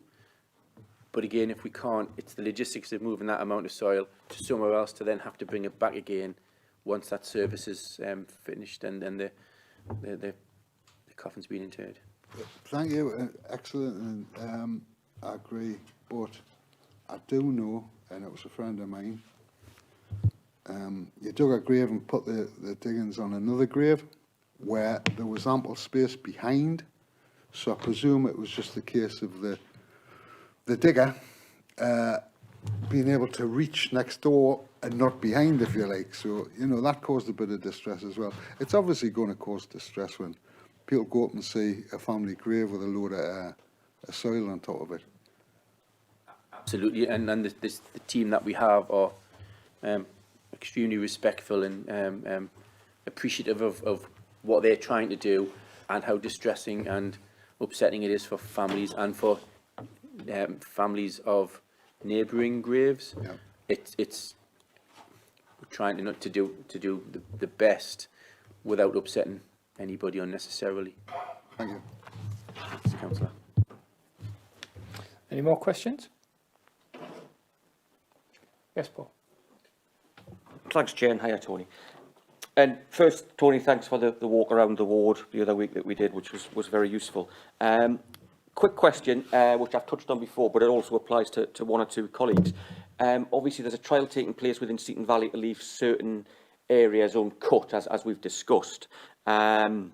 [SPEAKER 9] But again, if we can't, it's the logistics of moving that amount of soil to somewhere else to then have to bring it back again once that service is finished and then the coffin's been interred.
[SPEAKER 6] Thank you, excellent, and I agree, but I do know, and it was a friend of mine, you dug a grave and put the diggings on another grave where there was ample space behind, so I presume it was just the case of the digger being able to reach next door and not behind, if you like. So, you know, that caused a bit of distress as well. It's obviously going to cause distress when people go up and see a family grave with a load of soil on top of it.
[SPEAKER 9] Absolutely, and the team that we have are extremely respectful and appreciative of what they're trying to do and how distressing and upsetting it is for families and for families of neighbouring graves.
[SPEAKER 6] Yeah.
[SPEAKER 9] It's we're trying to do the best without upsetting anybody unnecessarily.
[SPEAKER 6] Thank you.
[SPEAKER 9] Thanks, Councillor.
[SPEAKER 1] Any more questions? Yes, Paul.
[SPEAKER 4] Thanks, Chair, and hiya, Tony. And first, Tony, thanks for the walk around the ward the other week that we did, which was very useful. Quick question, which I've touched on before, but it also applies to one or two colleagues. Obviously, there's a trial taking place within Seaton Valley to leave certain areas uncut, as we've discussed. Certainly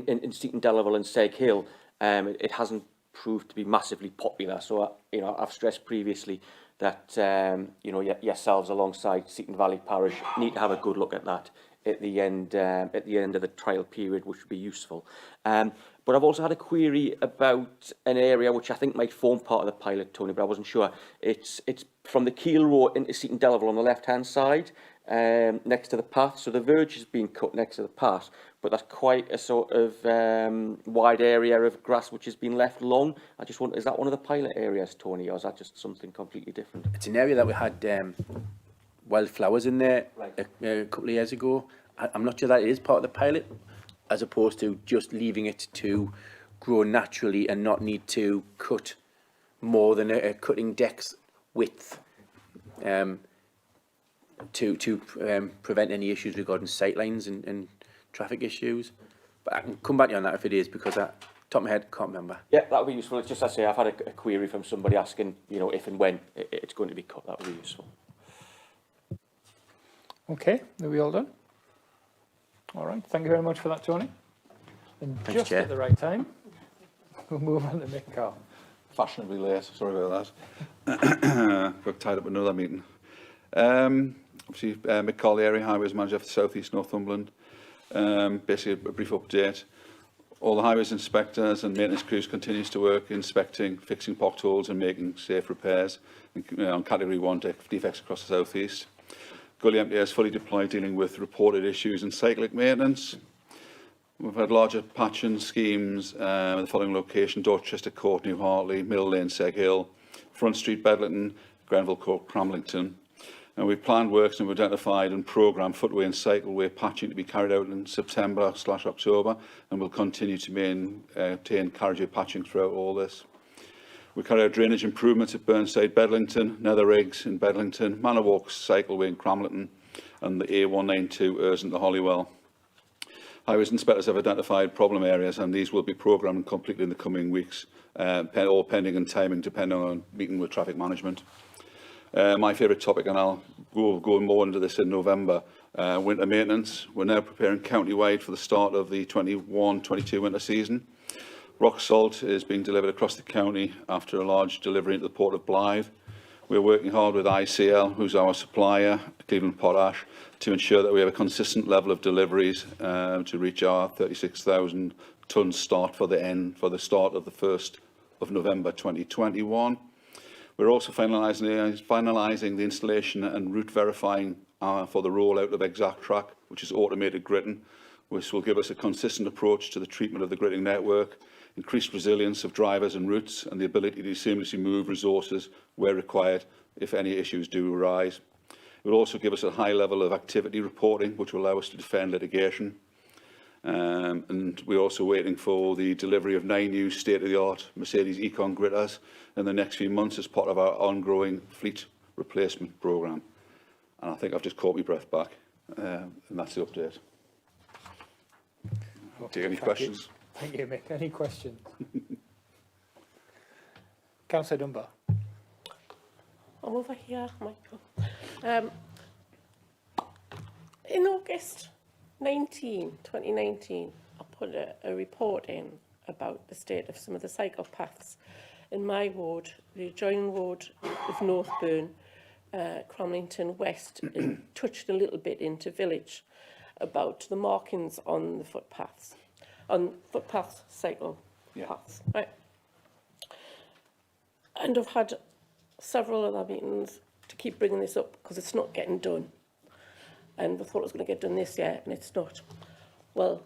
[SPEAKER 4] in Seaton Delaval and Seg Hill, it hasn't proved to be massively popular. So, you know, I've stressed previously that you know, yourselves alongside Seaton Valley Parish need to have a good look at that at the end of the trial period, which would be useful. But I've also had a query about an area which I think might form part of the pilot, Tony, but I wasn't sure. It's from the Keel Road into Seaton Delaval on the left-hand side, next to the path. So the verge has been cut next to the path, but that's quite a sort of wide area of grass which has been left long. I just wonder, is that one of the pilot areas, Tony, or is that just something completely different?
[SPEAKER 9] It's an area that we had wildflowers in there a couple of years ago. I'm not sure that it is part of the pilot, as opposed to just leaving it to grow naturally and not need to cut more than a cutting deck's width to prevent any issues regarding sightlines and traffic issues. But I can come back to you on that if it is, because at top of my head, can't remember.
[SPEAKER 4] Yeah, that would be useful. It's just, I say, I've had a query from somebody asking, you know, if and when it's going to be cut. That would be useful.
[SPEAKER 1] Okay, are we all done? All right, thank you very much for that, Tony. And
[SPEAKER 9] Thanks,
[SPEAKER 1] just
[SPEAKER 9] Chair.
[SPEAKER 1] at the right time, we'll move on to Mick Carl.
[SPEAKER 11] Fashionably late, sorry about that. Got tied up with another meeting. Obviously, Mick Carl, the Area Highways Manager for South East Northumberland. Basically, a brief update. All the highways inspectors and maintenance crews continues to work inspecting, fixing potholes and making safe repairs on Category 1 defects across the South East. Gully MTA is fully deployed dealing with reported issues in cyclic maintenance. We've had larger patching schemes in the following location: Dorchester Court, New Hartley, Mill Lane, Seg Hill, Front Street, Bedlington, Grenville Court, Cramlington. And we've planned works and we've identified and programmed footway and cycleway patching to be carried out in September/October, and we'll continue to maintain carriageway patching throughout all this. We carry out drainage improvements at Burnside, Bedlington, Netherriggs in Bedlington, Manor Walks Cycleway in Cramlington, and the A192 Ursent to Hollywell. Highways inspectors have identified problem areas, and these will be programmed and completed in the coming weeks, all pending and timing depending on meeting with traffic management. My favourite topic, and I'll go more into this in November, winter maintenance. We're now preparing county-wide for the start of the 21-22 winter season. Rock salt is being delivered across the county after a large delivery into the Port of Blythe. We're working hard with ICL, who's our supplier, Cleveland Potash, to ensure that we have a consistent level of deliveries to reach our 36,000 tonne start for the start of the 1st of November 2021. We're also finalising the installation and route verifying for the rollout of Exact Track, which is automated gritting, which will give us a consistent approach to the treatment of the gritting network, increased resilience of drivers and routes, and the ability to seamlessly move resources where required if any issues do arise. It will also give us a high level of activity reporting, which will allow us to defend litigation. And we're also waiting for the delivery of 9 new state-of-the-art Mercedes Econ gritters in the next few months as part of our ongoing fleet replacement programme. And I think I've just caught my breath back, and that's the update. Take any questions?
[SPEAKER 1] Thank you, Mick. Any questions? Councillor Dunbar.
[SPEAKER 10] I'm over here, Michael. In August 2019, I put a report in about the state of some of the cycle paths in my ward, the adjoining ward of Northburn, Cramlington West, and touched a little bit into Village about the markings on the footpaths, cycle paths, right? And I've had several other meetings to keep bringing this up because it's not getting done. And I thought it was going to get done this year, and it's not. Well,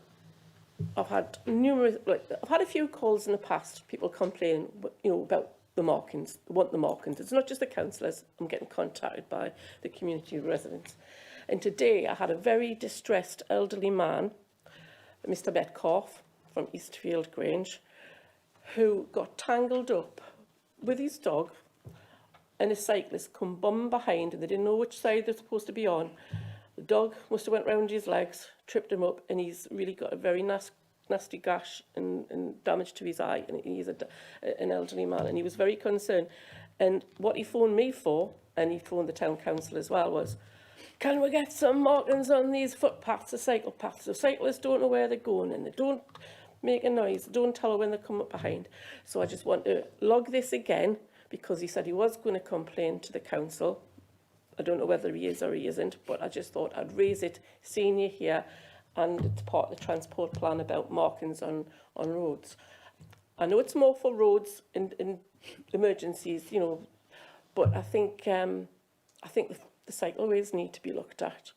[SPEAKER 10] I've had I've had a few calls in the past, people complaining, about the markings, they want the markings. It's not just the councillors, I'm getting contacted by the community residents. And today I had a very distressed elderly man, Mr. Metcalf from Eastfield Grange, who got tangled up with his dog, and a cyclist come bombing behind, and they didn't know which side they're supposed to be on. The dog must have went round his legs, tripped him up, and he's really got a very nasty gash and damage to his eye, and he's an elderly man, and he was very concerned. And what he phoned me for, and he phoned the town council as well, was, can we get some markings on these footpaths, the cycle paths? So cyclists don't know where they're going, and they don't make a noise, they don't tell her when they come up behind. So I just want to log this again, because he said he was going to complain to the council. I don't know whether he is or he isn't, but I just thought I'd raise it, seeing you here, and it's part of the transport plan about markings on roads. I know it's more for roads in emergencies, but I think the cycleways need to be looked at.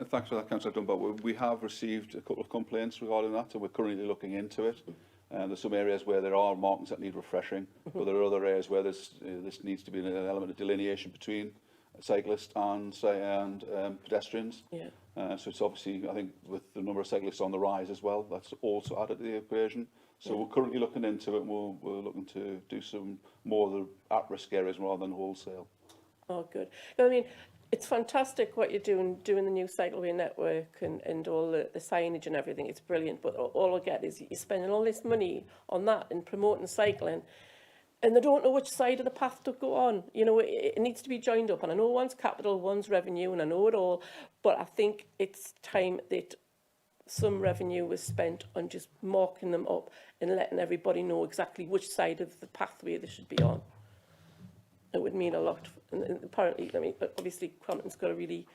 [SPEAKER 11] Thanks for that, Councillor Dunbar. We have received a couple of complaints regarding that, and we're currently looking into it. There's some areas where there are markings that need refreshing, but there are other areas where this needs to be an element of delineation between cyclists and pedestrians.
[SPEAKER 10] Yeah.
[SPEAKER 11] So it's obviously, I think, with the number of cyclists on the rise as well, that's also added to the equation. So we're currently looking into it, and we're looking to do some more of the at-risk areas rather than wholesale.
[SPEAKER 10] Oh, good. I mean, it's fantastic what you're doing the new cycleway network and all the signage and everything. It's brilliant. But all I get is you're spending all this money on that and promoting cycling, and they don't know which side of the path to go on. It needs to be joined up. And I know one's capital, one's revenue, and I know it all. But I think it's time that some revenue was spent on just marking them up and letting everybody know exactly which side of the pathway they should be on. It would mean a lot. And apparently, obviously, Cramlington's got a really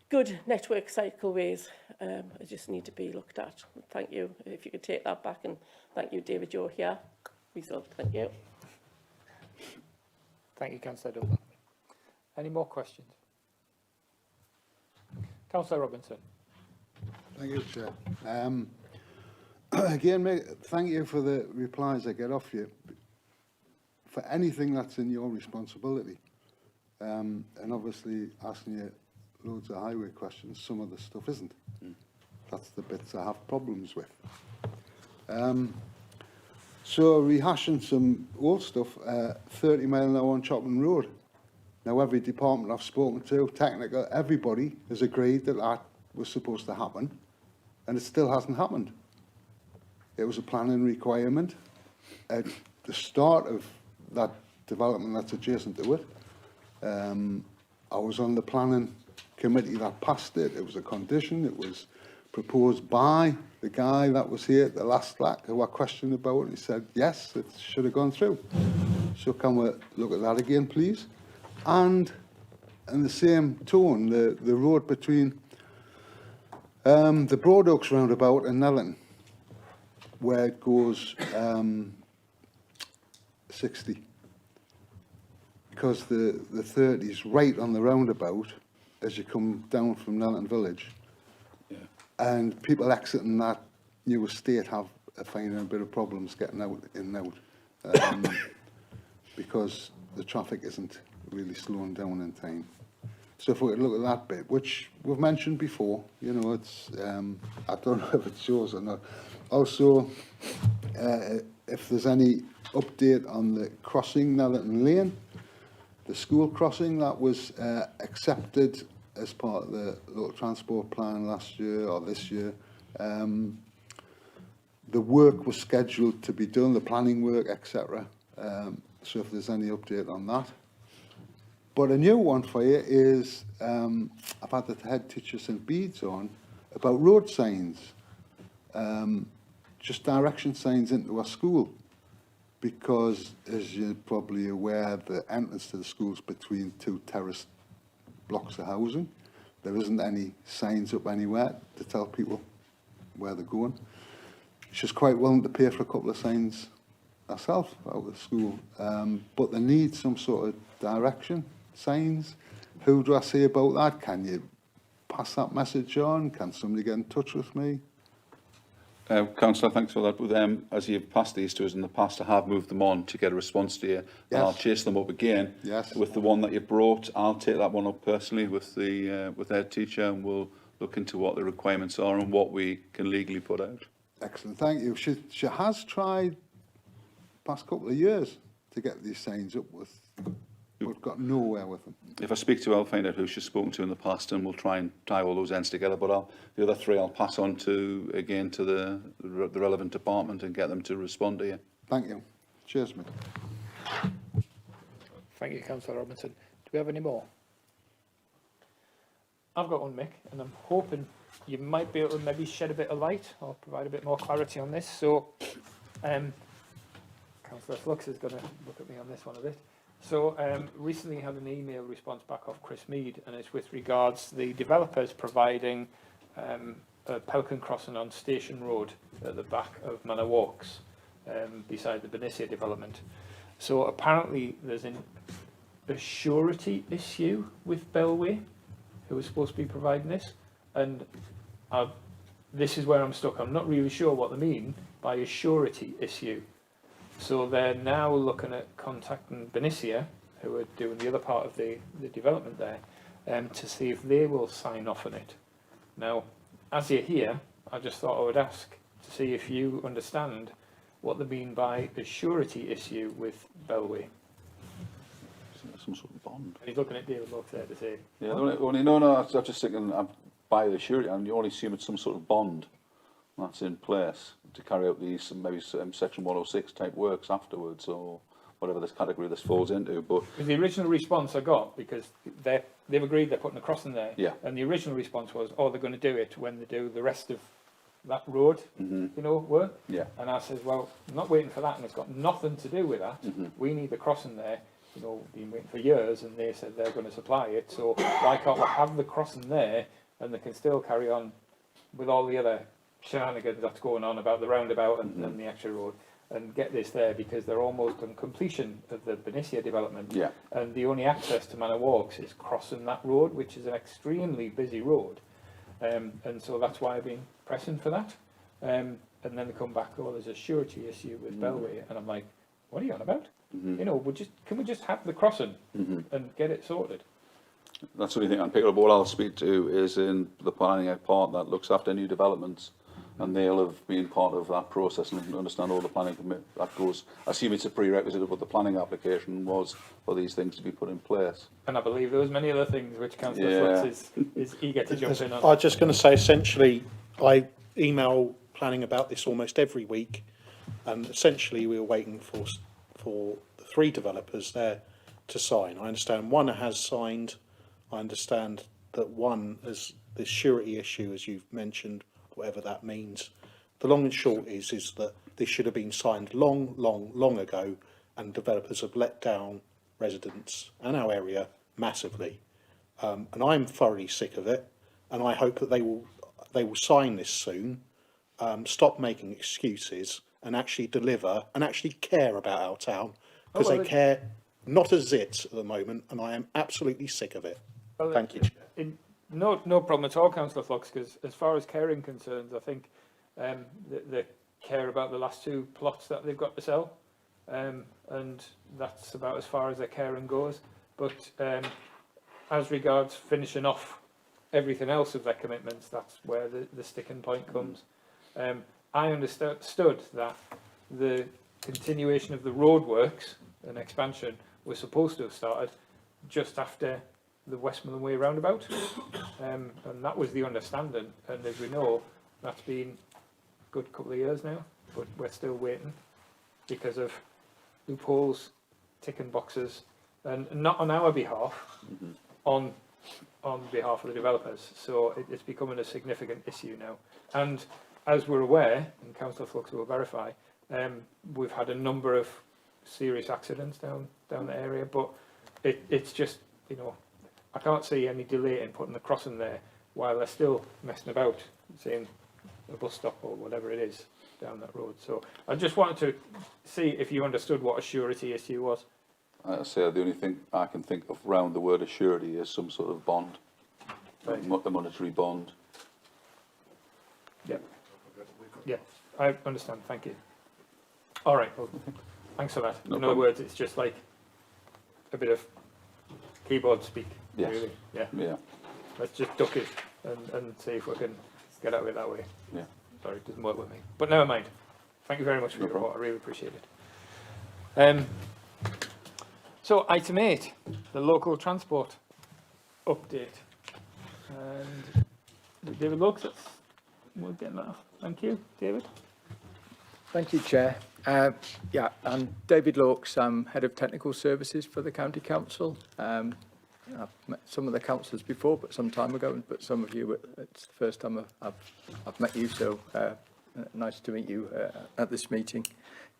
[SPEAKER 10] good network cycleways. It just need to be looked at. Thank you. If you could take that back, and thank you, David, you're here. Result. Thank you.
[SPEAKER 1] Thank you, Councillor Dunbar. Any more questions? Councillor Robinson.
[SPEAKER 6] Thank you, Chair. Again, mate, thank you for the replies I get off you for anything that's in your responsibility. And obviously, asking you loads of highway questions, some of the stuff isn't. That's the bits I have problems with. So rehashing some old stuff, 30 mile an hour on Chopman Road. Now, every department I've spoken to, technical, everybody has agreed that that was supposed to happen, and it still hasn't happened. It was a planning requirement at the start of that development that's adjacent to it. I was on the planning committee that passed it. It was a condition. It was proposed by the guy that was here at the last LAC who I questioned about it. He said, yes, it should have gone through. So can we look at that again, please? And in the same tone, the road between the Broad Oaks roundabout and Nellon, where it goes 60. Because the 30 is right on the roundabout as you come down from Nellon Village.
[SPEAKER 11] Yeah.
[SPEAKER 6] And people exiting that new estate are finding a bit of problems getting out in and out. Because the traffic isn't really slowing down in time. So if we could look at that bit, which we've mentioned before, you know, it's, I don't know if it shows or not. Also, if there's any update on the crossing, Nellon Lane, the school crossing that was accepted as part of the local transport plan last year or this year. The work was scheduled to be done, the planning work, etc. So if there's any update on that. But a new one for you is, I've had the head teacher St Bede's on, about road signs. Just direction signs into our school. Because, as you're probably aware, the entrance to the school's between two terraced blocks of housing. There isn't any signs up anywhere to tell people where they're going. She's quite willing to pay for a couple of signs herself out of the school, but they need some sort of direction signs. Who do I say about that? Can you pass that message on? Can somebody get in touch with me?
[SPEAKER 11] Councillor, thanks for that. But as you've passed these to us in the past, I have moved them on to get a response to you.
[SPEAKER 6] Yes.
[SPEAKER 11] And I'll chase them up again.
[SPEAKER 6] Yes.
[SPEAKER 11] With the one that you brought, I'll take that one up personally with the head teacher, and we'll look into what the requirements are and what we can legally put out.
[SPEAKER 6] Excellent, thank you. She has tried past couple of years to get these signs up with, but got nowhere with them.
[SPEAKER 11] If I speak to her, I'll find out who she's spoken to in the past, and we'll try and tie all those ends together. But the other three I'll pass on to the relevant department and get them to respond to you.
[SPEAKER 6] Thank you. Cheers, mate.
[SPEAKER 1] Thank you, Councillor Robinson. Do we have any more? I've got one, Mick, and I'm hoping you might be able to maybe shed a bit of light or provide a bit more clarity on this. So, Councillor Flux is going to look at me on this one a bit. So, recently had an email response back off Chris Mead, and it's with regards to the developers providing a Pelican crossing on Station Road at the back of Manor Walks, beside the Benicia development. So apparently there's a surety issue with Bellway, who was supposed to be providing this, and this is where I'm stuck. I'm not really sure what they mean by a surety issue. So they're now looking at contacting Benicia, who are doing the other part of the development there, to see if they will sign off on it. Now, as you're here, I just thought I would ask to see if you understand what they mean by a surety issue with Bellway.
[SPEAKER 11] Some sort of bond.
[SPEAKER 1] And he's looking at David Locke there to say,
[SPEAKER 11] Yeah, no, I was just thinking, by the surety, and you only assume it's some sort of bond that's in place to carry out these maybe Section 106 type works afterwards, or whatever this category this falls into. But
[SPEAKER 1] the original response I got, because they've agreed they're putting a crossing there,
[SPEAKER 11] yeah,
[SPEAKER 1] and the original response was, oh, they're going to do it when they do the rest of that road, you know, work.
[SPEAKER 11] Yeah.
[SPEAKER 1] And I said, well, I'm not waiting for that, and it's got nothing to do with that. We need the crossing there. You know, been waiting for years, and they said they're going to supply it. So why can't we have the crossing there, and they can still carry on with all the other shenanigans that's going on about the roundabout and the extra road, and get this there, because they're almost on completion of the Benicia development.
[SPEAKER 11] Yeah. And
[SPEAKER 1] the only access to Manor Walks is crossing that road, which is an extremely busy road. And so that's why I've been pressing for that. And then they come back, oh, there's a surety issue with Bellway, and I'm like, what are you on about? You know, can we just have the crossing and get it sorted?
[SPEAKER 11] That's the only thing I'm picking up. What I'll speak to is in the planning part that looks after new developments, and they'll have been part of that process and understand all the planning that goes. I assume it's a prerequisite of what the planning application was for these things to be put in place.
[SPEAKER 1] And I believe there was many other things which Councillor Flux is eager to jump in on.
[SPEAKER 3] I was just going to say, essentially, I email planning about this almost every week, and essentially we were waiting for the three developers there to sign. I understand one has signed. I understand that one has this surety issue, as you've mentioned, whatever that means. The long and short is that this should have been signed long ago, and developers have let down residents and our area massively. And I'm thoroughly sick of it, and I hope that they will sign this soon, stop making excuses, and actually deliver and actually care about our town, because they care not a zit at the moment, and I am absolutely sick of it. Thank you.
[SPEAKER 1] No problem at all, Councillor Fox, because as far as caring concerns, I think they care about the last 2 plots that they've got to sell, and that's about as far as their caring goes. But as regards finishing off everything else of their commitments, that's where the sticking point comes. I understood that the continuation of the roadworks and expansion was supposed to have started just after the Westmoreland Way roundabout, and that was the understanding. And as we know, that's been a good couple of years now, but we're still waiting because of loopholes, ticking boxes, and not on our behalf, on behalf of the developers. So it's becoming a significant issue now. And as we're aware, and Councillor Flux will verify, we've had a number of serious accidents down the area, but it's just, you know, I can't see any delay in putting the crossing there while they're still messing about, saying a bus stop or whatever it is down that road. So I just wanted to see if you understood what a surety issue was.
[SPEAKER 11] I say the only thing I can think of around the word assurity is some sort of bond,
[SPEAKER 1] Right.
[SPEAKER 11] a monetary bond.
[SPEAKER 1] Yeah. Yeah, I understand. Thank you. All right. Well, thanks for that.
[SPEAKER 11] No
[SPEAKER 1] In other
[SPEAKER 11] problem.
[SPEAKER 1] words, it's just like a bit of keyboard speak.
[SPEAKER 11] Yes.
[SPEAKER 1] Really. Yeah.
[SPEAKER 11] Yeah,
[SPEAKER 1] Let's just duck it and see if we can get out of it that way.
[SPEAKER 11] yeah.
[SPEAKER 1] Sorry, it doesn't work with me. But never mind. Thank you very much for
[SPEAKER 11] No
[SPEAKER 1] your report.
[SPEAKER 11] problem.
[SPEAKER 1] I really appreciate it. So item 8, the local transport update. And David Lux, we'll get that off. Thank you, David.
[SPEAKER 12] Thank you, Chair. Yeah, I'm David Lawkes. I'm Head of Technical Services for the County Council. I've met some of the councillors before, but some time ago, but some of you, it's the first time I've met you, so nice to meet you at this meeting.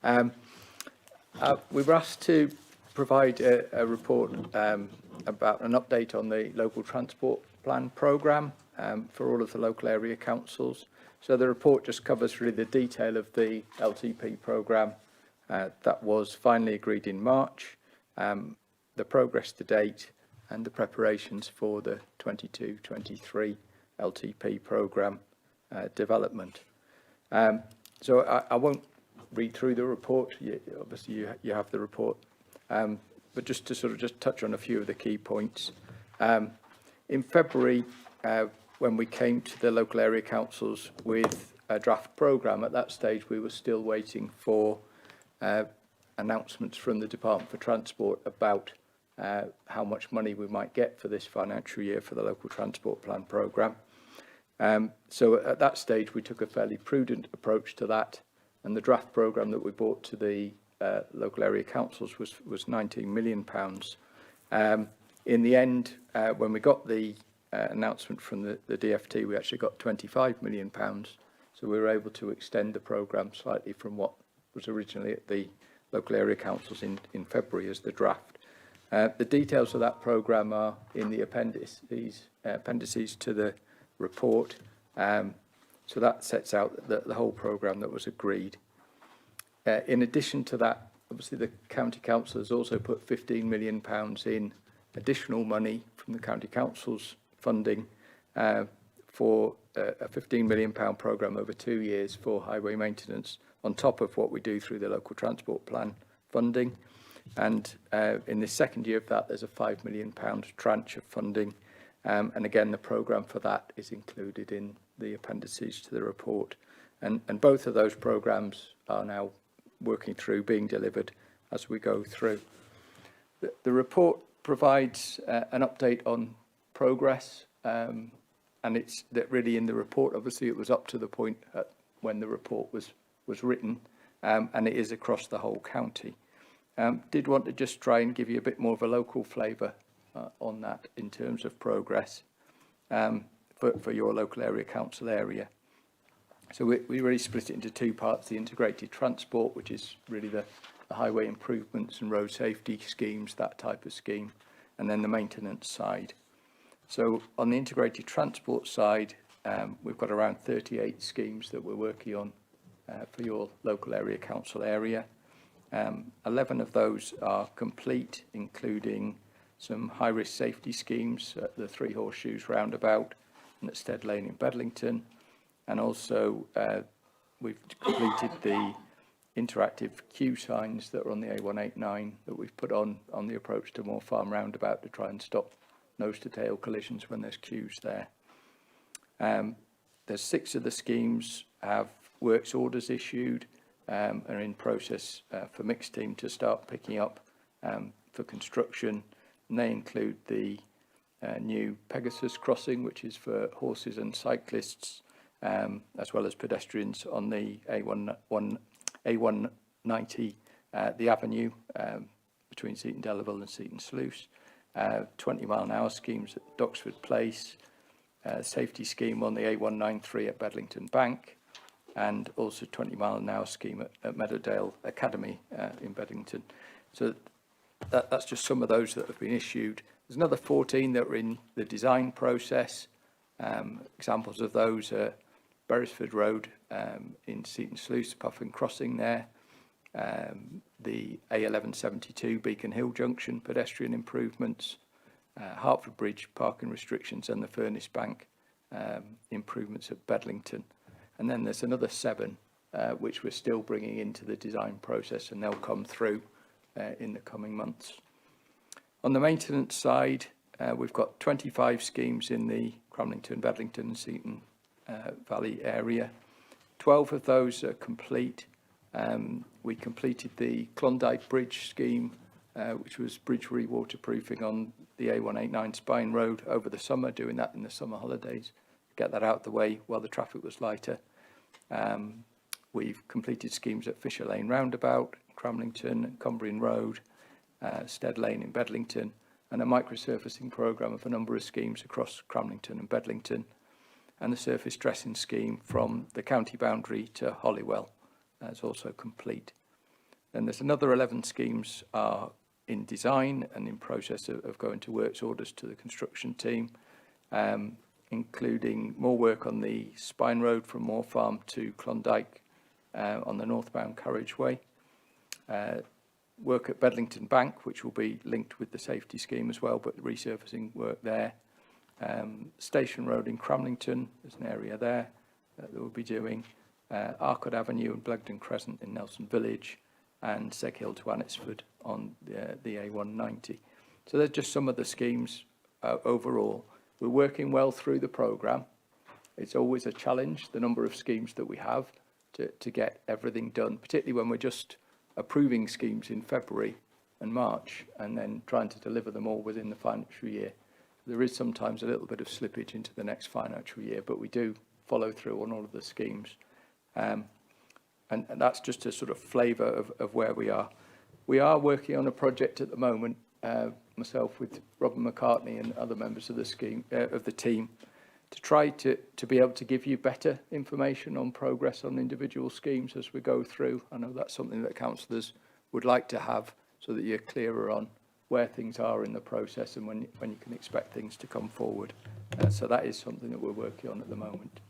[SPEAKER 12] We were asked to provide a report about an update on the local transport plan programme for all of the local area councils. So the report just covers really the detail of the LTP programme that was finally agreed in March, the progress to date, and the preparations for the 22-23 LTP programme development. So I won't read through the report. Obviously, you have the report. But just to sort of just touch on a few of the key points. In February, when we came to the local area councils with a draft programme, at that stage we were still waiting for announcements from the Department for Transport about how much money we might get for this financial year for the local transport plan programme. So at that stage we took a fairly prudent approach to that, and the draft programme that we brought to the local area councils was £19 million. In the end, when we got the announcement from the DFT, we actually got £25 million. So we were able to extend the programme slightly from what was originally at the local area councils in February as the draft. The details of that programme are in the appendices to the report. So that sets out the whole programme that was agreed. In addition to that, obviously the county council has also put £15 million in additional money from the county council's funding for a £15 million programme over 2 years for highway maintenance, on top of what we do through the local transport plan funding. And in the second year of that, there's a £5 million tranche of funding. And again, the programme for that is included in the appendices to the report. And both of those programmes are now working through, being delivered as we go through. The report provides an update on progress, and it's that really in the report, obviously it was up to the point when the report was written, and it is across the whole county. Did want to just try and give you a bit more of a local flavour on that in terms of progress for your local area council area. So we really split it into two parts: the integrated transport, which is really the highway improvements and road safety schemes, that type of scheme, and then the maintenance side. So on the integrated transport side, we've got around 38 schemes that we're working on for your local area council area. 11 of those are complete, including some high-risk safety schemes at the Three Horseshoes roundabout and at Stead Lane in Bedlington. And also we've completed the interactive queue signs that are on the A189 that we've put on the approach to Moor Farm roundabout to try and stop nose-to-tail collisions when there's queues there. There's 6 of the schemes have works orders issued, are in process for mixed team to start picking up for construction, and they include the new Pegasus crossing, which is for horses and cyclists, as well as pedestrians on the A190, the avenue between Seaton Delaval and Seaton Sluice, 20-mile-an-hour schemes at Doxford Place, safety scheme on the A193 at Bedlington Bank, and also 20-mile-an-hour scheme at Meadowdale Academy in Bedlington. So that's just some of those that have been issued. There's another 14 that are in the design process. Examples of those are Beresford Road in Seaton Sluice, Puffin Crossing there, the A1172 Beacon Hill Junction pedestrian improvements, Hertford Bridge parking restrictions, and the Furnace Bank improvements at Bedlington. And then there's another 7 which we're still bringing into the design process, and they'll come through in the coming months. On the maintenance side, we've got 25 schemes in the Cramlington, Bedlington and Seaton Valley area. 12 of those are complete. We completed the Klondike Bridge scheme, which was bridge re-waterproofing on the A189 Spine Road over the summer, doing that in the summer holidays, get that out of the way while the traffic was lighter. We've completed schemes at Fisher Lane Roundabout, Cramlington, Cumbrian Road, Stead Lane in Bedlington, and a microsurfacing programme of a number of schemes across Cramlington and Bedlington, and the surface dressing scheme from the county boundary to Holywell is also complete. Then there's another 11 schemes are in design and in process of going to works orders to the construction team, including more work on the Spine Road from Moor Farm to Klondike on the northbound carriageway. Work at Bedlington Bank, which will be linked with the safety scheme as well, but resurfacing work there. Station Road in Cramlington, there's an area there that we'll be doing. Arkwood Avenue and Blegden Crescent in Nelson Village, and Seg Hill to Anitsford on the A190. So there's just some of the schemes overall. We're working well through the programme. It's always a challenge, the number of schemes that we have to get everything done, particularly when we're just approving schemes in February and March and then trying to deliver them all within the financial year. There is sometimes a little bit of slippage into the next financial year, but we do follow through on all of the schemes. And that's just a sort of flavour of where we are. We are working on a project at the moment, myself with Robin McCartney and other members of the scheme of the team, to try to be able to give you better information on progress on individual schemes as we go through. I know that's something that councillors would like to have, so that you're clearer on where things are in the process and when you can expect things to come forward. So that is something that we're working on at the moment.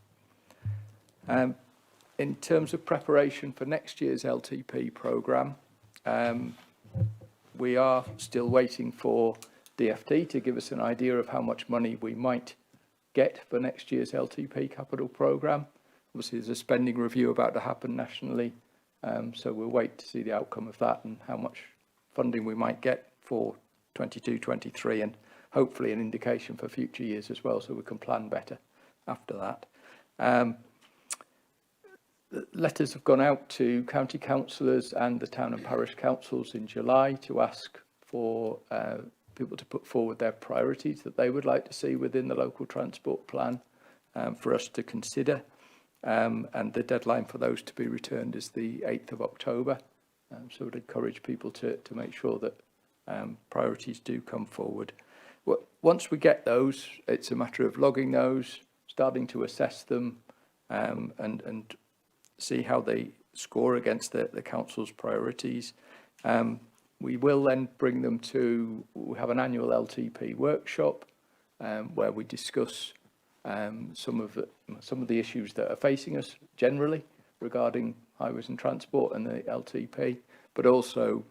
[SPEAKER 12] In terms of preparation for next year's LTP programme, we are still waiting for DFT to give us an idea of how much money we might get for next year's LTP capital programme. Obviously, there's a spending review about to happen nationally, so we'll wait to see the outcome of that and how much funding we might get for 22-23, and hopefully an indication for future years as well, so we can plan better after that. Letters have gone out to county councillors and the town and parish councils in July to ask for people to put forward their priorities that they would like to see within the local transport plan for us to consider. And the deadline for those to be returned is the 8th of October. So we'd encourage people to make sure that priorities do come forward. Once we get those, it's a matter of logging those, starting to assess them, and see how they score against the council's priorities. We will then bring them to, we have an annual LTP workshop where we discuss some of the issues that are facing us generally regarding highways and transport and the LTP, but also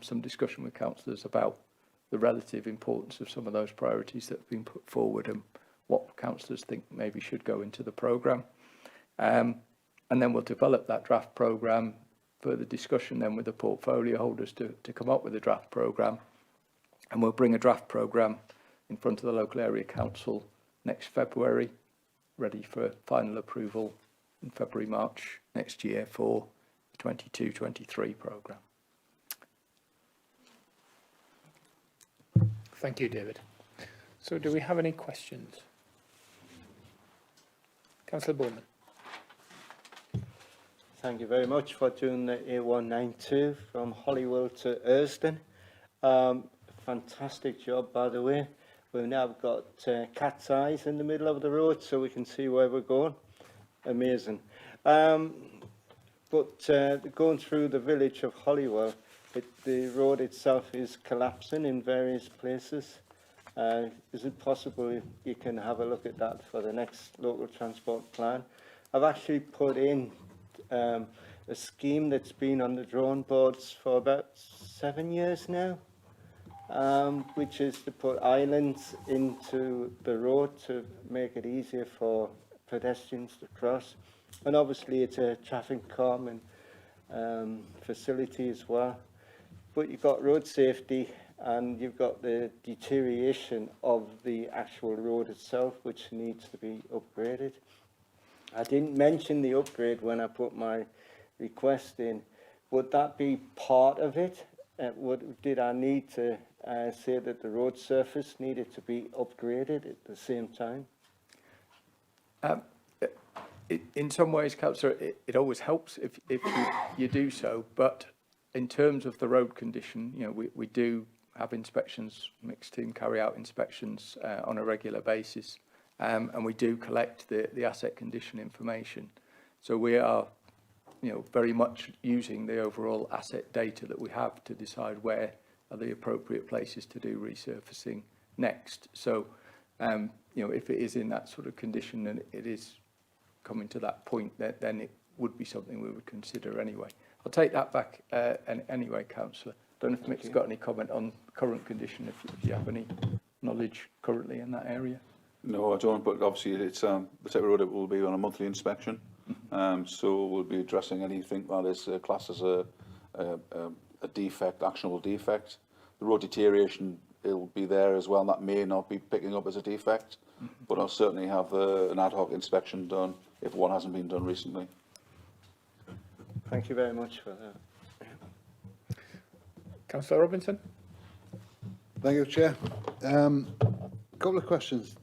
[SPEAKER 12] some discussion with councillors about the relative importance of some of those priorities that have been put forward and what councillors think maybe should go into the programme. And then we'll develop that draft programme, further discussion then with the portfolio holders to come up with a draft programme. And we'll bring a draft programme in front of the local area council next February, ready for final approval in February, March next year for the 22-23 programme.
[SPEAKER 1] Thank you, David. So do we have any questions? Councillor Bowman.
[SPEAKER 8] Thank you very much for doing the A192 from Holywell to Erston. Fantastic job, by the way. We've now got cat's eyes in the middle of the road so we can see where we're going. Amazing. But going through the village of Holywell, the road itself is collapsing in various places. Is it possible you can have a look at that for the next local transport plan? I've actually put in a scheme that's been on the drawing boards for about 7 years now, which is to put islands into the road to make it easier for pedestrians to cross. And obviously it's a traffic calming facility as well. But you've got road safety and you've got the deterioration of the actual road itself, which needs to be upgraded. I didn't mention the upgrade when I put my request in. Would that be part of it? Did I need to say that the road surface needed to be upgraded at the same time?
[SPEAKER 12] In some ways, Councillor, it always helps if you do so, but in terms of the road condition, you know, we do have inspections, mixed team carry out inspections on a regular basis, and we do collect the asset condition information. So we are, you know, very much using the overall asset data that we have to decide where are the appropriate places to do resurfacing next. So, you know, if it is in that sort of condition and it is coming to that point, then it would be something we would consider anyway. I'll take that back anyway, Councillor. Don't know if Mick's got any comment on current condition, if you have any knowledge currently in that area.
[SPEAKER 11] No, I don't, but obviously it's the type of road it will be on a monthly inspection. So we'll be addressing anything that is classed as a defect, actionable defect. The road deterioration, it'll be there as well, and that may not be picking up as a defect, but I'll certainly have an ad hoc inspection done if one hasn't been done recently.
[SPEAKER 8] Thank you very much for that.
[SPEAKER 1] Councillor Robinson.
[SPEAKER 6] Thank you, Chair. Couple of questions,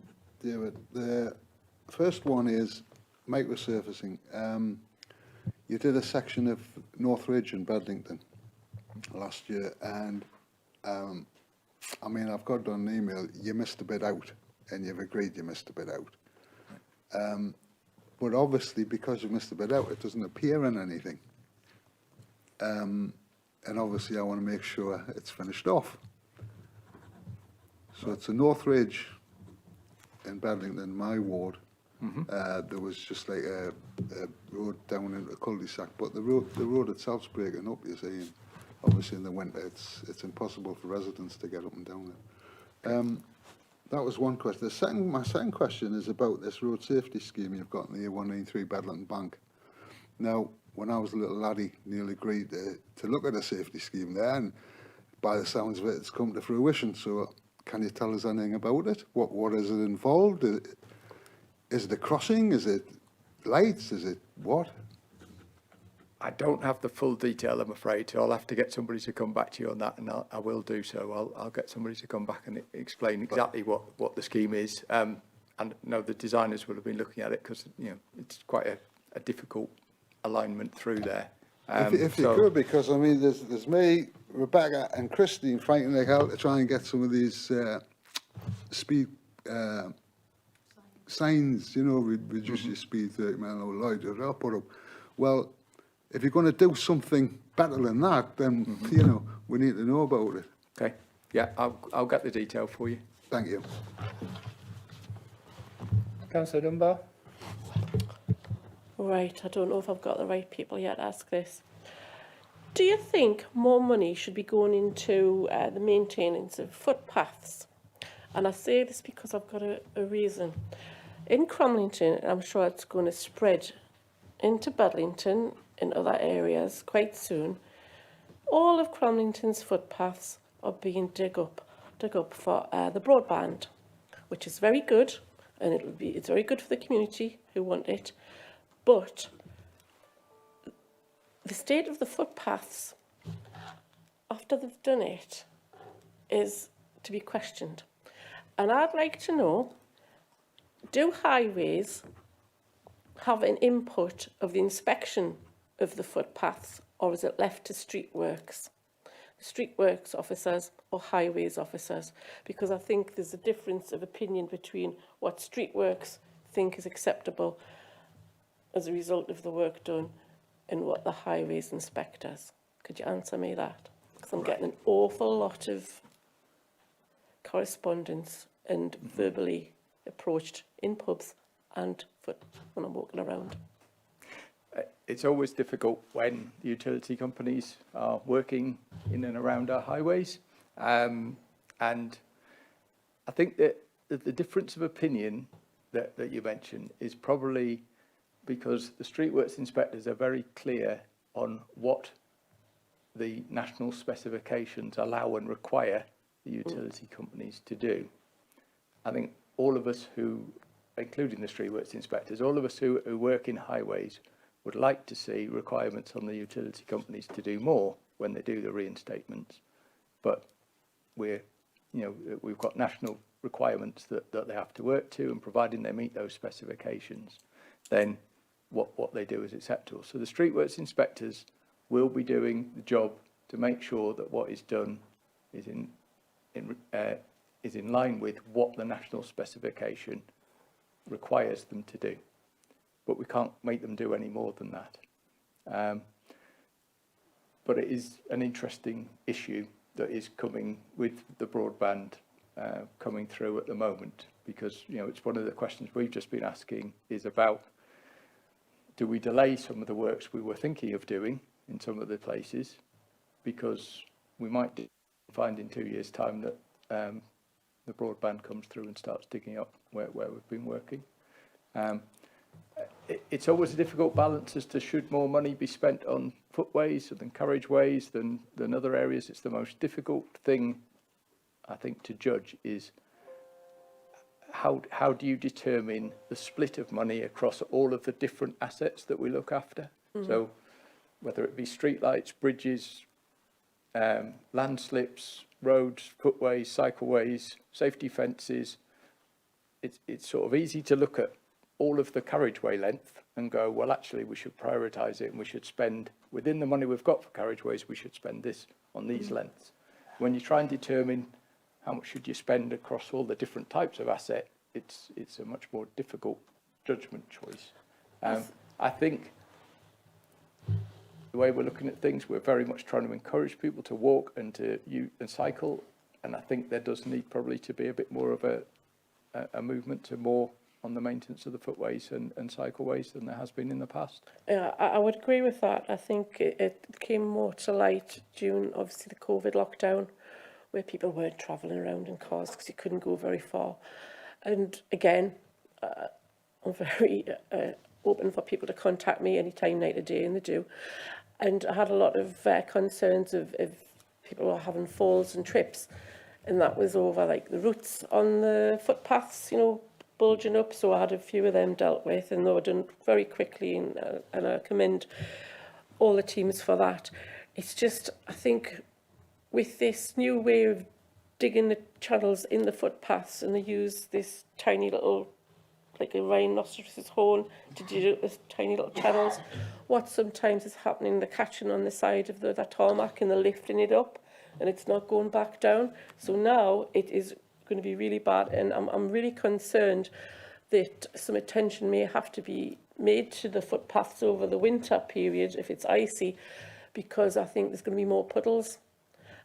[SPEAKER 6] David. The first one is microsurfacing. You did a section of North Ridge and Bedlington last year, and I mean, I've got it on an email, you missed a bit out, and you've agreed you missed a bit out. But obviously, because you missed a bit out, it doesn't appear in anything. And obviously, I want to make sure it's finished off. So it's a North Ridge in Bedlington, my ward. There was just like a road down into a cul-de-sac, but the road itself's breaking up, you see. And obviously, in the winter, it's impossible for residents to get up and down there. That was one question. My second question is about this road safety scheme you've got in the A193 Bedlington Bank. Now, when I was a little laddie, nearly agreed to look at a safety scheme there, and by the sounds of it, it's come to fruition. So, can you tell us anything about it? What is it involved? Is it a crossing? Is it lights? Is it what?
[SPEAKER 12] I don't have the full detail, I'm afraid. So I'll have to get somebody to come back to you on that, and I will do so. I'll get somebody to come back and explain exactly what the scheme is. And no, the designers will have been looking at it because, you know, it's quite a difficult alignment through there.
[SPEAKER 6] If you could, because I mean, there's me, Rebecca, and Christine fighting like hell to try and get some of these speed signs, you know, reduce your speed 30 mile an hour lights, I'll put up. Well, if you're going to do something better than that, then, you know, we need to know about it.
[SPEAKER 12] Okay. Yeah, I'll get the detail for you.
[SPEAKER 6] Thank you.
[SPEAKER 1] Councillor Dunbar.
[SPEAKER 10] Right, I don't know if I've got the right people yet to ask this. Do you think more money should be going into the maintenance of footpaths? And I say this because I've got a reason. In Cramlington, I'm sure it's going to spread into Bedlington and other areas quite soon. All of Cramlington's footpaths are being dug up for the broadband, which is very good, and it's very good for the community who want it. But the state of the footpaths after they've done it is to be questioned. And I'd like to know, do highways have an input of the inspection of the footpaths, or is it left to street works? Street works officers or highways officers? Because I think there's a difference of opinion between what street works think is acceptable as a result of the work done and what the highways inspectors. Could you answer me that? Because I'm getting an awful lot of correspondence and verbally approached in pubs and foot when I'm walking around.
[SPEAKER 12] It's always difficult when the utility companies are working in and around our highways. And I think that the difference of opinion that you mentioned is probably because the street works inspectors are very clear on what the national specifications allow and require the utility companies to do. I think all of us who, including the street works inspectors, all of us who work in highways would like to see requirements on the utility companies to do more when they do the reinstatements. But we've got national requirements that they have to work to, and providing they meet those specifications, then what they do is acceptable. So the street works inspectors will be doing the job to make sure that what is done is in line with what the national specification requires them to do. But we can't make them do any more than that. But it is an interesting issue that is coming with the broadband coming through at the moment, because it's one of the questions we've just been asking is about, do we delay some of the works we were thinking of doing in some of the places because we might find in 2 years' time that the broadband comes through and starts digging up where we've been working. It's always a difficult balance as to should more money be spent on footways than carriageways than other areas. It's the most difficult thing, I think, to judge is how do you determine the split of money across all of the different assets that we look after? Mm-hmm. So whether it be streetlights, bridges, landslips, roads, footways, cycleways, safety fences, it's sort of easy to look at all of the carriageway length and go, well, actually, we should prioritise it and we should spend, within the money we've got for carriageways, we should spend this on these lengths. When you try and determine how much should you spend across all the different types of asset, it's a much more difficult judgment choice. I think the way we're looking at things, we're very much trying to encourage people to walk and to cycle, and I think there does need probably to be a bit more of a movement to more on the maintenance of the footways and cycleways than there has been in the past.
[SPEAKER 10] Yeah, I would agree with that. I think it came more to light during, obviously, the COVID lockdown, where people weren't travelling around in cars because you couldn't go very far. And again, I'm very open for people to contact me anytime, night or day, and they do. And I had a lot of concerns of people were having falls and trips, and that was over like the roots on the footpaths, bulging up. So I had a few of them dealt with, and they were done very quickly, and I commend all the teams for that. It's just, I think, with this new way of digging the channels in the footpaths, and they use this tiny little, like a rhinoceros's horn, to dig up this tiny little channels. What sometimes is happening, they're catching on the side of the tarmac and they're lifting it up, and it's not going back down. So now it is going to be really bad, and I'm really concerned that some attention may have to be made to the footpaths over the winter period if it's icy, because I think there's going to be more puddles,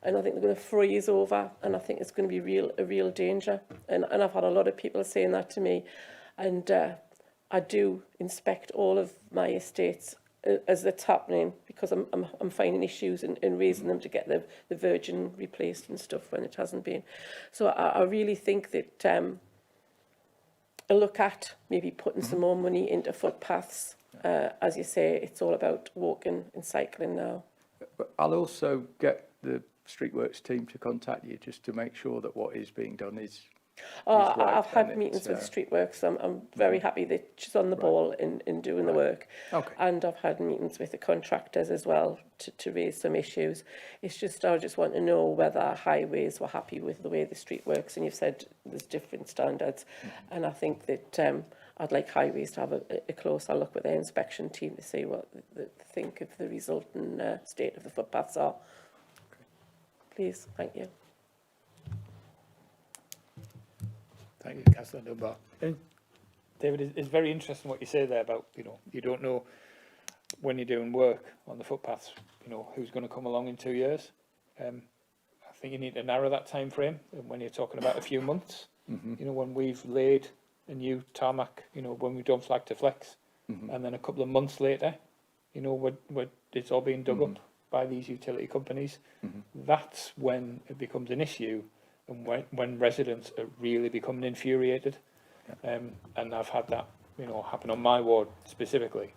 [SPEAKER 10] and I think they're going to freeze over, and I think it's going to be a real danger. And I've had a lot of people saying that to me, and I do inspect all of my estates as that's happening, because I'm finding issues and raising them to get the virgin replaced and stuff when it hasn't been. So I really think that a look at maybe putting some more money into footpaths. As you say, it's all about walking and cycling now.
[SPEAKER 12] But I'll also get the Streetworks team to contact you just to make sure that what is being done is right,
[SPEAKER 10] I've had
[SPEAKER 12] and
[SPEAKER 10] meetings
[SPEAKER 12] it's,
[SPEAKER 10] with Streetworks. I'm very happy that she's on the ball in doing the work.
[SPEAKER 12] Okay.
[SPEAKER 10] And I've had meetings with the contractors as well to raise some issues. It's just, I just want to know whether highways were happy with the way the street works. And you've said there's different standards. And I think that I'd like highways to have a closer look with their inspection team to see what they think of the resulting state of the footpaths are. Please, thank you.
[SPEAKER 1] Thank you, Councillor Dunbar. And David, it's very interesting what you say there about, you don't know when you're doing work on the footpaths, who's going to come along in 2 years. I think you need to narrow that time frame. And when you're talking about a few months, when we've laid a new tarmac, when we've done flag to flex, and then a couple of months later, it's all being dug up by these utility companies, that's when it becomes an issue. And when residents are really becoming infuriated, and I've had that, happen on my ward specifically,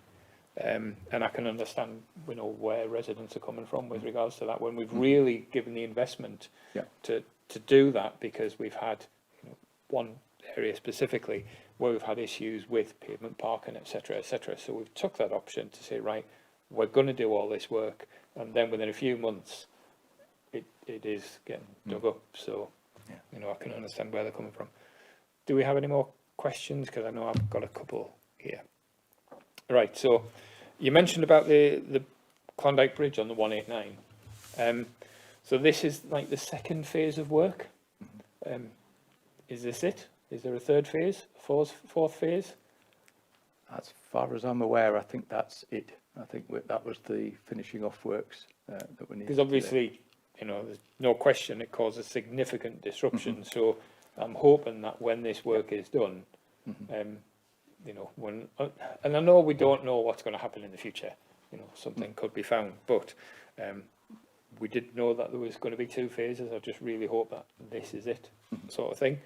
[SPEAKER 1] and I can understand, where residents are coming from with regards to that. When we've really given the investment to do that, because we've had one area specifically where we've had issues with pavement parking, etc., etc. So we've took that option to say, right, we're going to do all this work, and then within a few months, it is getting dug up. So. I can understand where they're coming from. Do we have any more questions? Because I know I've got a couple here. Right, so you mentioned about the Klondike Bridge on the 189. So this is like the second phase of work. Is this it? Is there a third phase, fourth phase?
[SPEAKER 12] as far as I'm aware, I think that's it. I think that was the finishing off works that we need.
[SPEAKER 1] Because obviously, there's no question it causes significant disruption. So I'm hoping that when this work is done, when and I know we don't know what's going to happen in the future. Something could be found, but we did know that there was going to be two phases. I just really hope that this is it, sort of thing.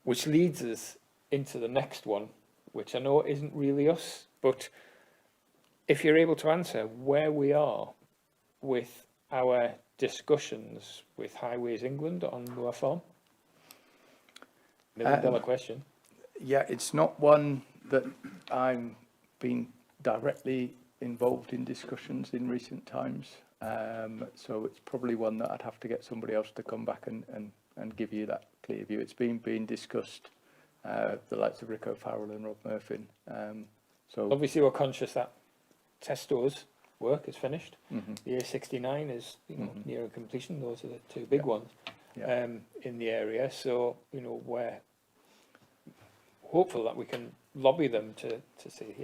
[SPEAKER 1] Which leads us into the next one, which I know isn't really us, but if you're able to answer where we are with our discussions with Highways England on Moor Farm. $1 million question.
[SPEAKER 12] Yeah, it's not one that I'm been directly involved in discussions in recent times. So it's probably one that I'd have to get somebody else to come back and give you that clear view. It's been being discussed, the likes of Rick O'Farrell and Rob Murphy. So
[SPEAKER 1] obviously we're conscious that Testo's work is finished. The A69 is near completion. Those are the two big ones in the area. So we're hopeful that we can lobby them to say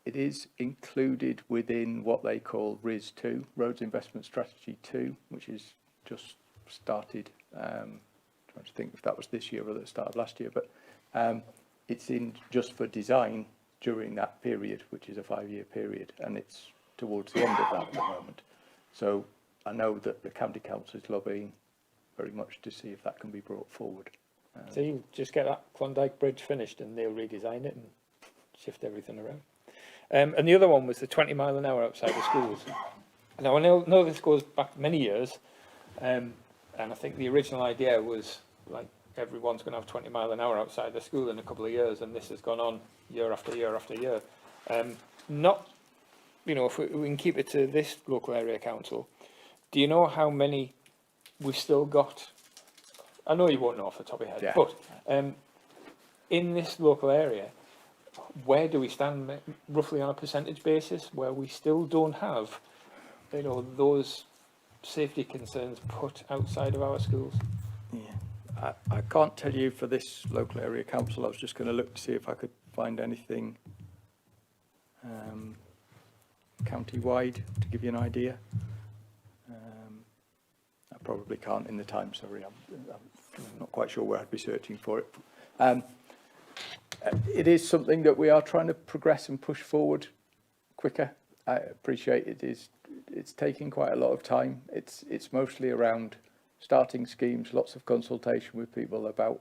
[SPEAKER 12] it is included within what they call RIS 2, Roads Investment Strategy 2, which is just started. Trying to think if that was this year or the start of last year, but it's in just for design during that period, which is a 5-year period, and it's towards the end of that at the moment. So I know that the County Council is lobbying very much to see if that can be brought forward.
[SPEAKER 1] so you just get that Klondike Bridge finished and they'll redesign it and shift everything around. And the other one was the 20 mile an hour outside the schools. Now I know this goes back many years, and I think the original idea was like everyone's going to have 20 mile an hour outside the school in a couple of years, and this has gone on year after year after year. Not, if we can keep it to this local area council, do you know how many we've still got? I know you won't know off the top of your head, but in this local area, where do we stand roughly on a percentage basis where we still don't have, those safety concerns put outside of our schools?
[SPEAKER 12] I can't tell you for this local area council. I was just going to look to see if I could find anything county-wide to give you an idea. I probably can't in the time, sorry. I'm not quite sure where I'd be searching for it. It is something that we are trying to progress and push forward quicker. I appreciate it's taking quite a lot of time. It's mostly around starting schemes, lots of consultation with people about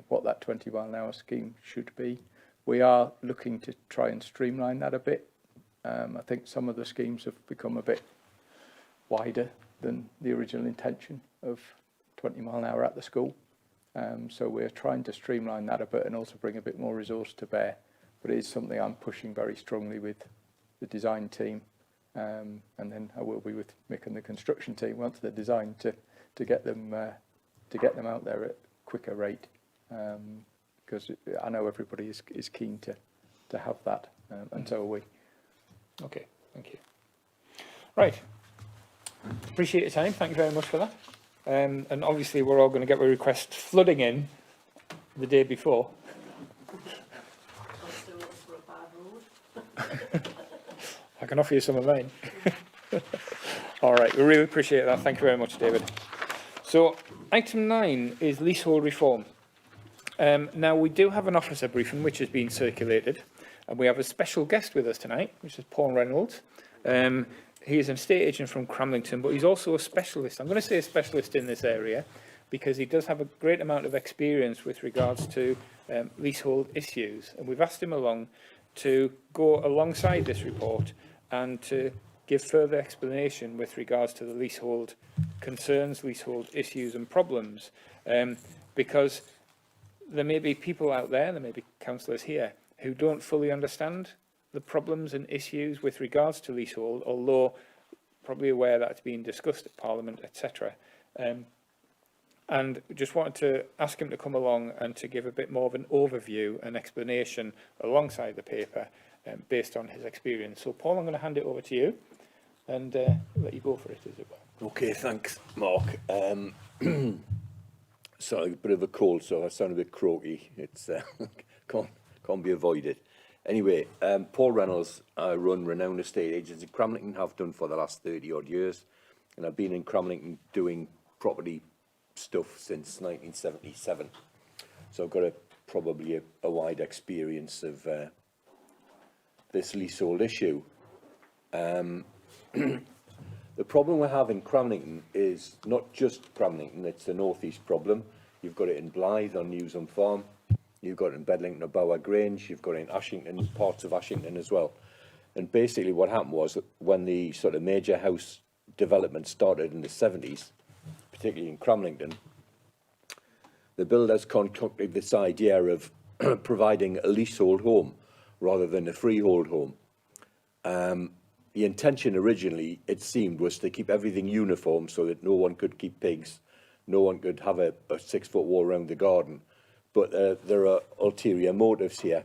[SPEAKER 12] what that 20-mile-an-hour scheme should be. We are looking to try and streamline that a bit. I think some of the schemes have become a bit wider than the original intention of 20-mile-an-hour at the school. So we're trying to streamline that a bit and also bring a bit more resource to bear. But it is something I'm pushing very strongly with the design team, and then I will be with Mick and the construction team once they're designed to get them out there at quicker rate, because I know everybody is keen to have that, and so are we.
[SPEAKER 1] Okay, thank you. Right, appreciate your time. Thank you very much for that. And obviously we're all going to get a request flooding in the day before. I can offer you some of mine. All right, we really appreciate that. Thank you very much, David. So item 9 is leasehold reform. Now we do have an officer briefing which has been circulated, and we have a special guest with us tonight, which is Paul Reynolds. He is an estate agent from Cramlington, but he's also a specialist. I'm going to say a specialist in this area because he does have a great amount of experience with regards to leasehold issues. And we've asked him along to go alongside this report and to give further explanation with regards to the leasehold concerns, leasehold issues and problems. Because there may be people out there may be councillors here, who don't fully understand the problems and issues with regards to leasehold, although probably aware that it's being discussed at Parliament, etc. And just wanted to ask him to come along and to give a bit more of an overview and explanation alongside the paper based on his experience. So, Paul, I'm going to hand it over to you and let you go for it, as it were.
[SPEAKER 13] Okay, thanks, Mark. Sorry, a bit of a cold, so I sound a bit croaky. It's can't be avoided. Anyway, Paul Reynolds, I run renowned estate agents in Cramlington, have done for the last 30 odd years, and I've been in Cramlington doing property stuff since 1977. So I've got probably a wide experience of this leasehold issue. The problem we have in Cramlington is not just Cramlington, it's a northeast problem. You've got it in Blythe on Newsham Farm, you've got it in Bedlington or Bower Grange, you've got it in Ashington, parts of Ashington as well. And basically what happened was that when the sort of major house development started in the 70s, particularly in Cramlington, the builders concocted this idea of providing a leasehold home rather than a freehold home. The intention originally, it seemed, was to keep everything uniform so that no one could keep pigs, no one could have a 6-foot wall around the garden. But there are ulterior motives here.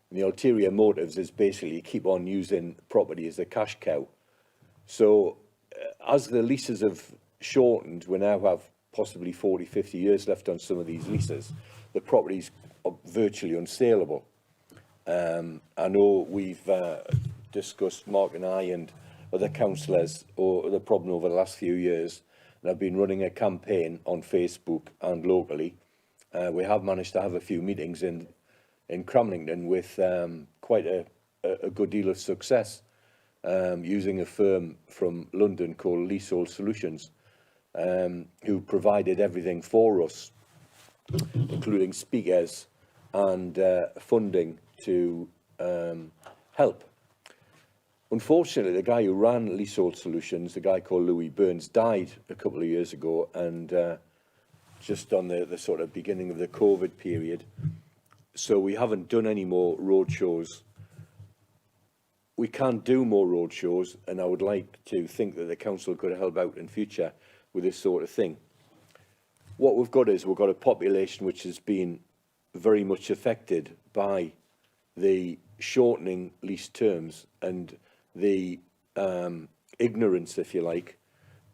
[SPEAKER 13] And the ulterior motives is basically keep on using property as a cash cow. So as the leases have shortened, we now have possibly 40, 50 years left on some of these leases. The properties are virtually unsaleable. I know we've discussed, Mark and I and other councillors, or the problem over the last few years, and I've been running a campaign on Facebook and locally. We have managed to have a few meetings in Cramlington with quite a good deal of success, using a firm from London called Leasehold Solutions, who provided everything for us, including speakers and funding to help. Unfortunately, the guy who ran Leasehold Solutions, the guy called Louis Burns, died a couple of years ago, and just on the sort of beginning of the COVID period. So we haven't done any more road shows. We can do more road shows, and I would like to think that the council could help out in future with this sort of thing. What we've got is we've got a population which has been very much affected by the shortening lease terms and the ignorance, if you like,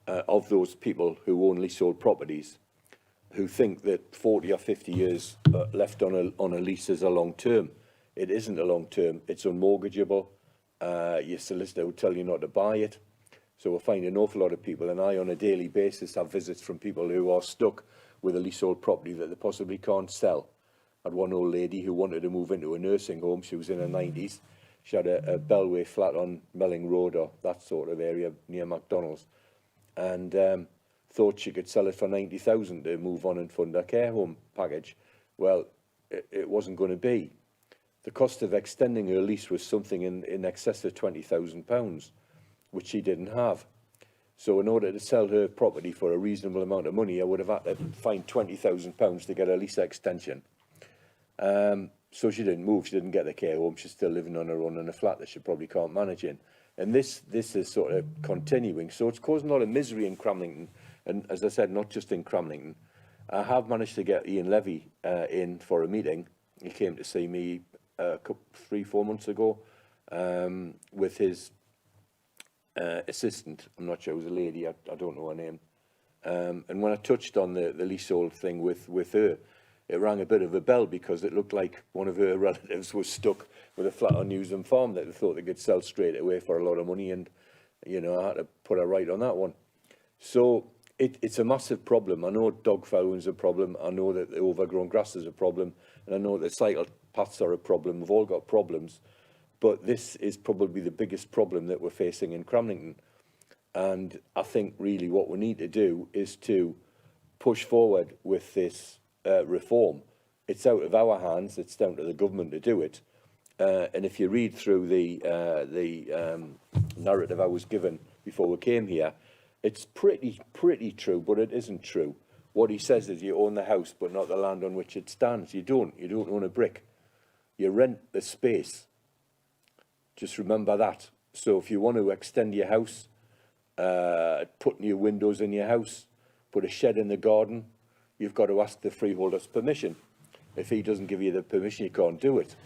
[SPEAKER 13] of those people who own leasehold properties. who think that 40 or 50 years left on a lease is a long term. It isn't a long term. It's unmortgageable. Your solicitor will tell you not to buy it. So we'll find an awful lot of people, and I on a daily basis have visits from people who are stuck with a leasehold property that they possibly can't sell. I had one old lady who wanted to move into a nursing home. She was in her 90s. She had a Bellway flat on Melling Road or that sort of area near McDonald's, and thought she could sell it for 90,000 to move on and fund her care home package. Well, it wasn't going to be. The cost of extending her lease was something in excess of £20,000, which she didn't have. So in order to sell her property for a reasonable amount of money, I would have had to find £20,000 to get a lease extension. So she didn't move. She didn't get the care home. She's still living on her own in a flat that she probably can't manage in. And this is sort of continuing. So it's causing a lot of misery in Cramlington. And as I said, not just in Cramlington. I have managed to get Ian Levy in for a meeting. He came to see me 3-4 months ago with his assistant. I'm not sure, it was a lady, I don't know her name. And when I touched on the leasehold thing with her, it rang a bit of a bell, because it looked like one of her relatives was stuck with a flat on Newsham Farm that they thought they could sell straight away for a lot of money, and you know, I had to put her right on that one. So it's a massive problem. I know dog fouling's a problem. I know that the overgrown grass is a problem, and I know that cycle paths are a problem. We've all got problems, but this is probably the biggest problem that we're facing in Cramlington. And I think really what we need to do is to push forward with this reform. It's out of our hands. It's down to the government to do it. And if you read through the narrative I was given before we came here, it's pretty true, but it isn't true. What he says is you own the house, but not the land on which it stands. You don't own a brick. You rent the space. Just remember that. So if you want to extend your house, put new windows in your house, put a shed in the garden, you've got to ask the freeholder's permission. If he doesn't give you the permission, you can't do it.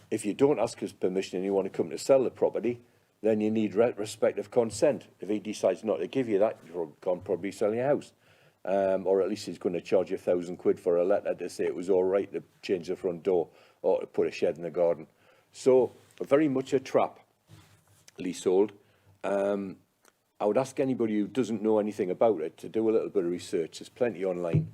[SPEAKER 13] If you don't ask his permission and you want to come to sell the property, then you need respective consent. If he decides not to give you that, you can't probably sell your house. Or at least he's going to charge you £1,000 for a letter to say it was all right to change the front door or to put a shed in the garden. So very much a trap, leasehold. I would ask anybody who doesn't know anything about it to do a little bit of research. There's plenty online.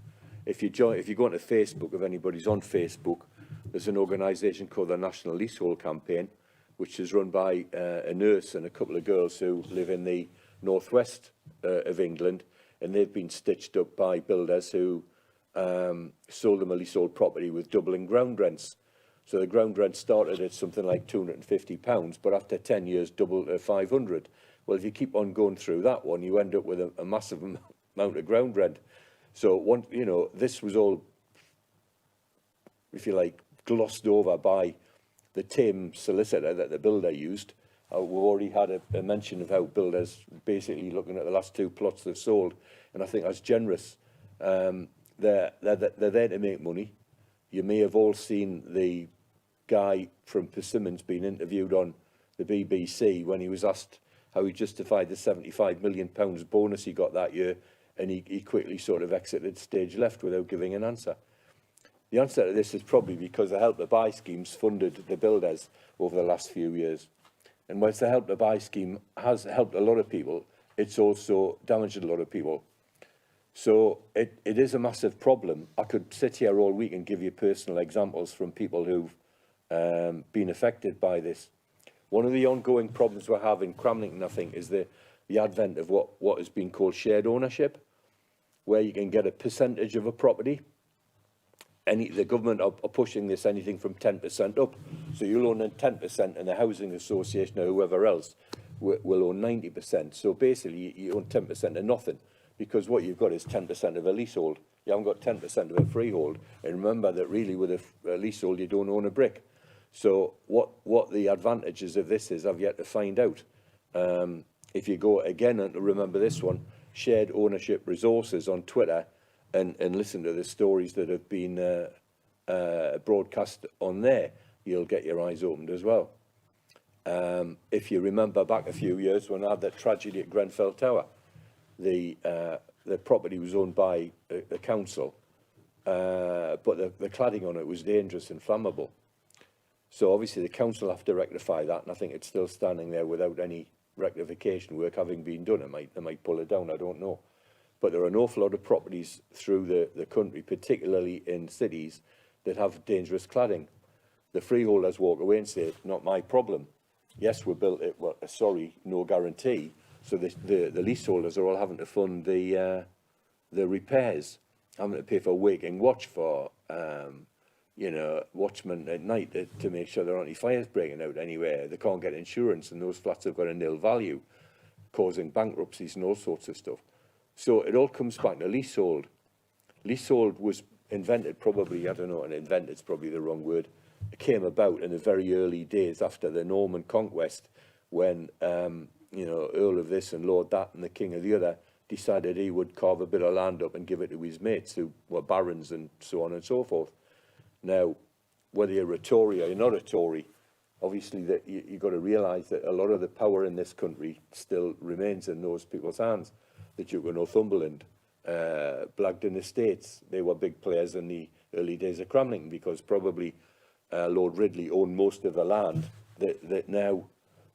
[SPEAKER 13] If you go onto Facebook, if anybody's on Facebook, there's an organisation called the National Leasehold Campaign, which is run by a nurse and a couple of girls who live in the northwest of England, and they've been stitched up by builders who sold them a leasehold property with doubling ground rents. So the ground rent started at something like £250, but after 10 years doubled to 500. Well, if you keep on going through that one, you end up with a massive amount of ground rent. So, you know, this was all, if you like, glossed over by the tame solicitor that the builder used. We've already had a mention of how builders basically looking at the last 2 plots they've sold, and I think that's generous. They're there to make money. You may have all seen the guy from Persimmons being interviewed on the BBC when he was asked how he justified the £75 million bonus he got that year, and he quickly sort of exited stage left without giving an answer. The answer to this is probably because the Help to Buy schemes funded the builders over the last few years. And whilst the Help to Buy scheme has helped a lot of people, it's also damaged a lot of people. So it is a massive problem. I could sit here all week and give you personal examples from people who've been affected by this. One of the ongoing problems we're having in Cramlington, I think, is the advent of what has been called shared ownership, where you can get a percentage of a property. The government are pushing this anything from 10% up. So you'll own 10% and the housing association or whoever else will own 90%. So basically you own 10% of nothing, because what you've got is 10% of a leasehold. You haven't got 10% of a freehold. And remember that really with a leasehold you don't own a brick. So what the advantages of this is, I've yet to find out. If you go again and remember this one, shared ownership resources on Twitter, and listen to the stories that have been broadcast on there, you'll get your eyes opened as well. If you remember back a few years when I had that tragedy at Grenfell Tower, the property was owned by the council, but the cladding on it was dangerous and flammable. So obviously the council have to rectify that, and I think it's still standing there without any rectification work having been done. They might pull it down, I don't know. But there are an awful lot of properties through the country, particularly in cities, that have dangerous cladding. The freeholders walk away and say, not my problem. Yes, we built it, well, sorry, no guarantee. So the leaseholders are all having to fund the repairs, having to pay for waking watch for, you know, watchmen at night to make sure there aren't any fires breaking out anywhere. They can't get insurance, and those flats have got a nil value, causing bankruptcies and all sorts of stuff. So it all comes back to leasehold. Leasehold was invented probably, I don't know, and invented's probably the wrong word. It came about in the very early days after the Norman conquest, when, you know, Earl of this and Lord that and the King of the other decided he would carve a bit of land up and give it to his mates who were barons and so on and so forth. Now, whether you're a Tory or you're not a Tory, obviously that you've got to realise that a lot of the power in this country still remains in those people's hands. The Duke of Northumberland, Blagdon Estates, they were big players in the early days of Cramlington, because probably Lord Ridley owned most of the land that now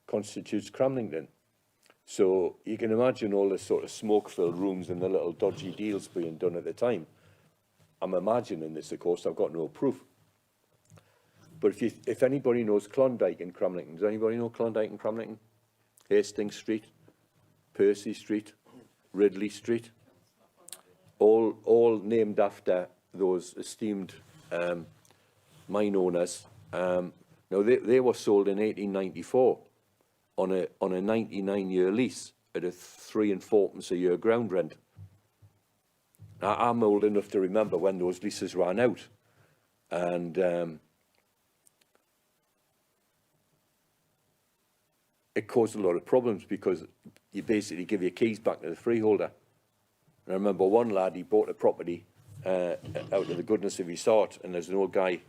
[SPEAKER 13] constitutes Cramlington. So you can imagine all the sort of smoke-filled rooms and the little dodgy deals being done at the time. I'm imagining this, of course, I've got no proof. But if anybody knows Klondike in Cramlington, does anybody know Klondike in Cramlington? Hastings Street, Percy Street, Ridley Street, all named after those esteemed mine owners. Now they were sold in 1894 on a 99-year lease at a 3 and 4pence a year ground rent. Now, I'm old enough to remember when those leases ran out, and it caused a lot of problems because you basically give your keys back to the freeholder. And I remember one lad, he bought a property out of the goodness of his heart, and there's an old guy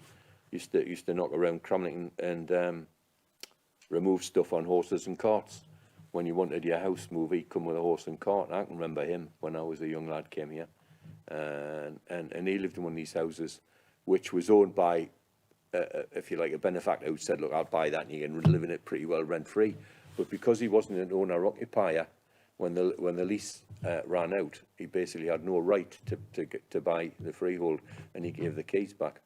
[SPEAKER 13] used to knock around Cramlington and remove stuff on horses and carts. When you wanted your house moved, he'd come with a horse and cart. And I can remember him when I was a young lad, came here. And he lived in one of these houses, which was owned by, if you like, a benefactor who said, look, I'll buy that and you can live in it pretty well rent-free. But because he wasn't an owner-occupier, when the lease ran out, he basically had no right to buy the freehold, and he gave the keys back.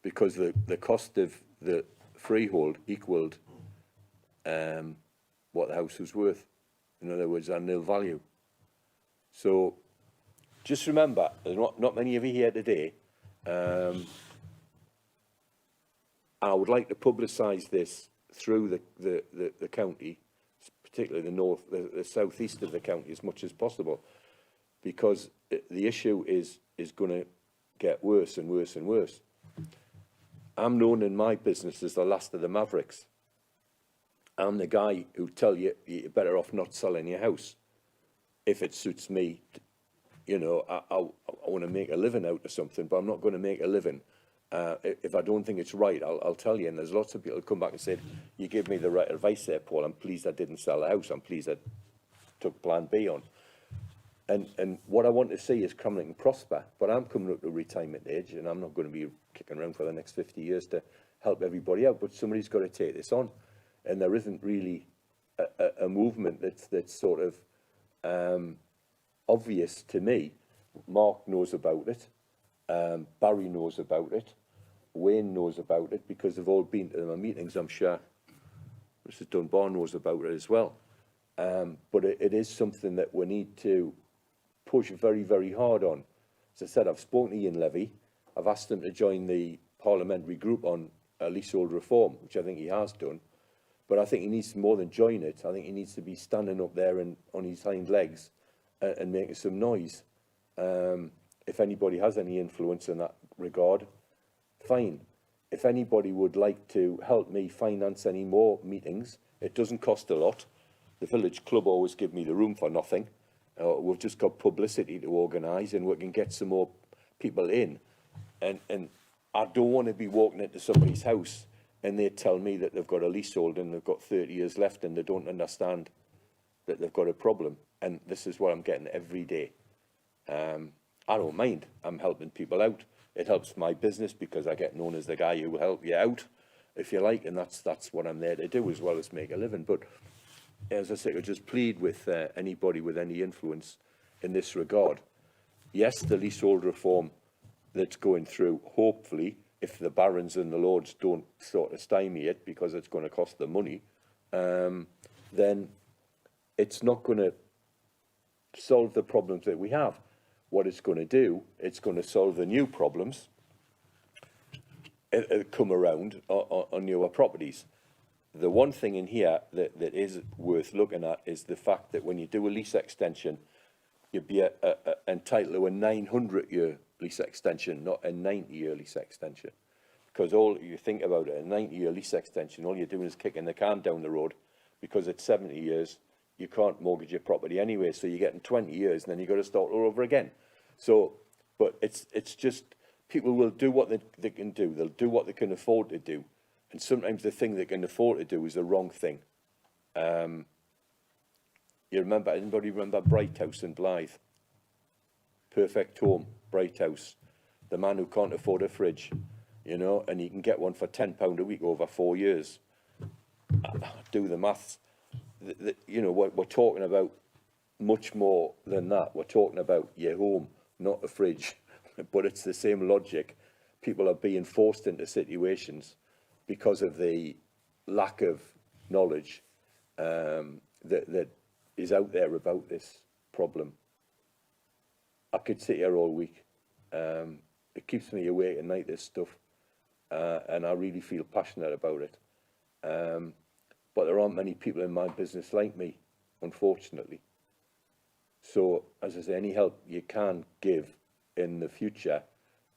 [SPEAKER 13] Because the cost of the freehold equalled what the house was worth. In other words, a nil value. So just remember, there's not many of you here today. I would like to publicise this through the county, particularly the southeast of the county, as much as possible, because the issue is going to get worse and worse and worse. I'm known in my business as the last of the mavericks. I'm the guy who tell you you're better off not selling your house if it suits me. You know, I want to make a living out of something, but I'm not going to make a living. If I don't think it's right, I'll tell you. And there's lots of people who come back and said, you gave me the right advice there, Paul. I'm pleased I didn't sell the house. I'm pleased I took plan B on. And what I want to see is Cramlington prosper. But I'm coming up to retirement age, and I'm not going to be kicking around for the next 50 years to help everybody out. But somebody's got to take this on. And there isn't really a movement that's sort of obvious to me. Mark knows about it. Barry knows about it. Wayne knows about it because they've all been to my meetings, I'm sure. Mr. Dunbar knows about it as well. But it is something that we need to push very, very hard on. As I said, I've spoken to Ian Levy. I've asked him to join the parliamentary group on leasehold reform, which I think he has done. But I think he needs to more than join it. I think he needs to be standing up there and on his hind legs and making some noise. If anybody has any influence in that regard, fine. If anybody would like to help me finance any more meetings, it doesn't cost a lot. The village club always give me the room for nothing. We've just got publicity to organise, and we can get some more people in. And I don't want to be walking into somebody's house and they tell me that they've got a leasehold and they've got 30 years left and they don't understand that they've got a problem. And this is what I'm getting every day. I don't mind. I'm helping people out. It helps my business because I get known as the guy who will help you out, if you like, and that's what I'm there to do, as well as make a living. But as I say, I just plead with anybody with any influence in this regard. Yes, the leasehold reform that's going through, hopefully, if the barons and the lords don't sort of stymie it because it's going to cost them money, then it's not going to solve the problems that we have. What it's going to do, it's going to solve the new problems come around on newer properties. The one thing in here that is worth looking at is the fact that when you do a lease extension, you'd be entitled to a 900-year lease extension, not a 90-year lease extension. Because all you think about it, a 90-year lease extension, all you're doing is kicking the can down the road, because at 70 years, you can't mortgage your property anyway, so you're getting 20 years, and then you've got to start all over again. So, but it's just, people will do what they can do. They'll do what they can afford to do. And sometimes the thing they can afford to do is the wrong thing. Anybody remember Bright House in Blythe? Perfect home, Bright House. The man who can't afford a fridge, you know, and he can get one for £10 a week over 4 years. Do the maths. You know, we're talking about much more than that. We're talking about your home, not a fridge. But it's the same logic. People are being forced into situations because of the lack of knowledge that is out there about this problem. I could sit here all week. It keeps me awake at night, this stuff, and I really feel passionate about it. But there aren't many people in my business like me, unfortunately. So, as I say, any help you can give in the future,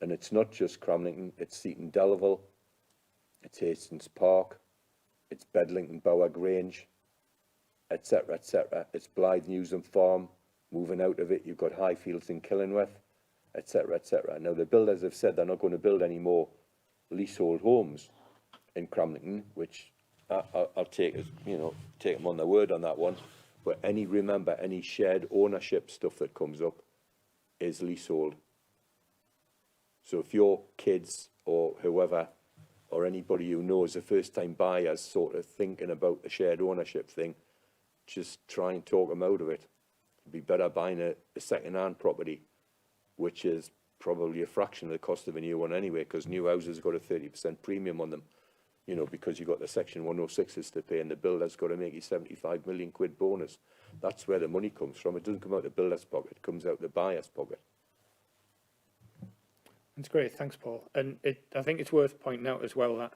[SPEAKER 13] and it's not just Cramlington, it's Seaton Delaval, it's Hastings Park, it's Bedlington Bower Grange, etc., etc. It's Blythe Newsham Farm, moving out of it. You've got Highfields in Killingworth, etc., etc. Now, the builders have said they're not going to build any more leasehold homes in Cramlington, which I'll take as, you know, take them on their word on that one. But remember, any shared ownership stuff that comes up is leasehold. So if your kids or whoever or anybody you know is a first-time buyer sort of thinking about the shared ownership thing, just try and talk them out of it. It'd be better buying a second-hand property, which is probably a fraction of the cost of a new one anyway, because new houses got a 30% premium on them, you know, because you've got the Section 106s to pay, and the builder's got to make you 75 million quid bonus. That's where the money comes from. It doesn't come out the builder's pocket, it comes out the buyer's pocket.
[SPEAKER 1] That's great, thanks, Paul. And I think it's worth pointing out as well that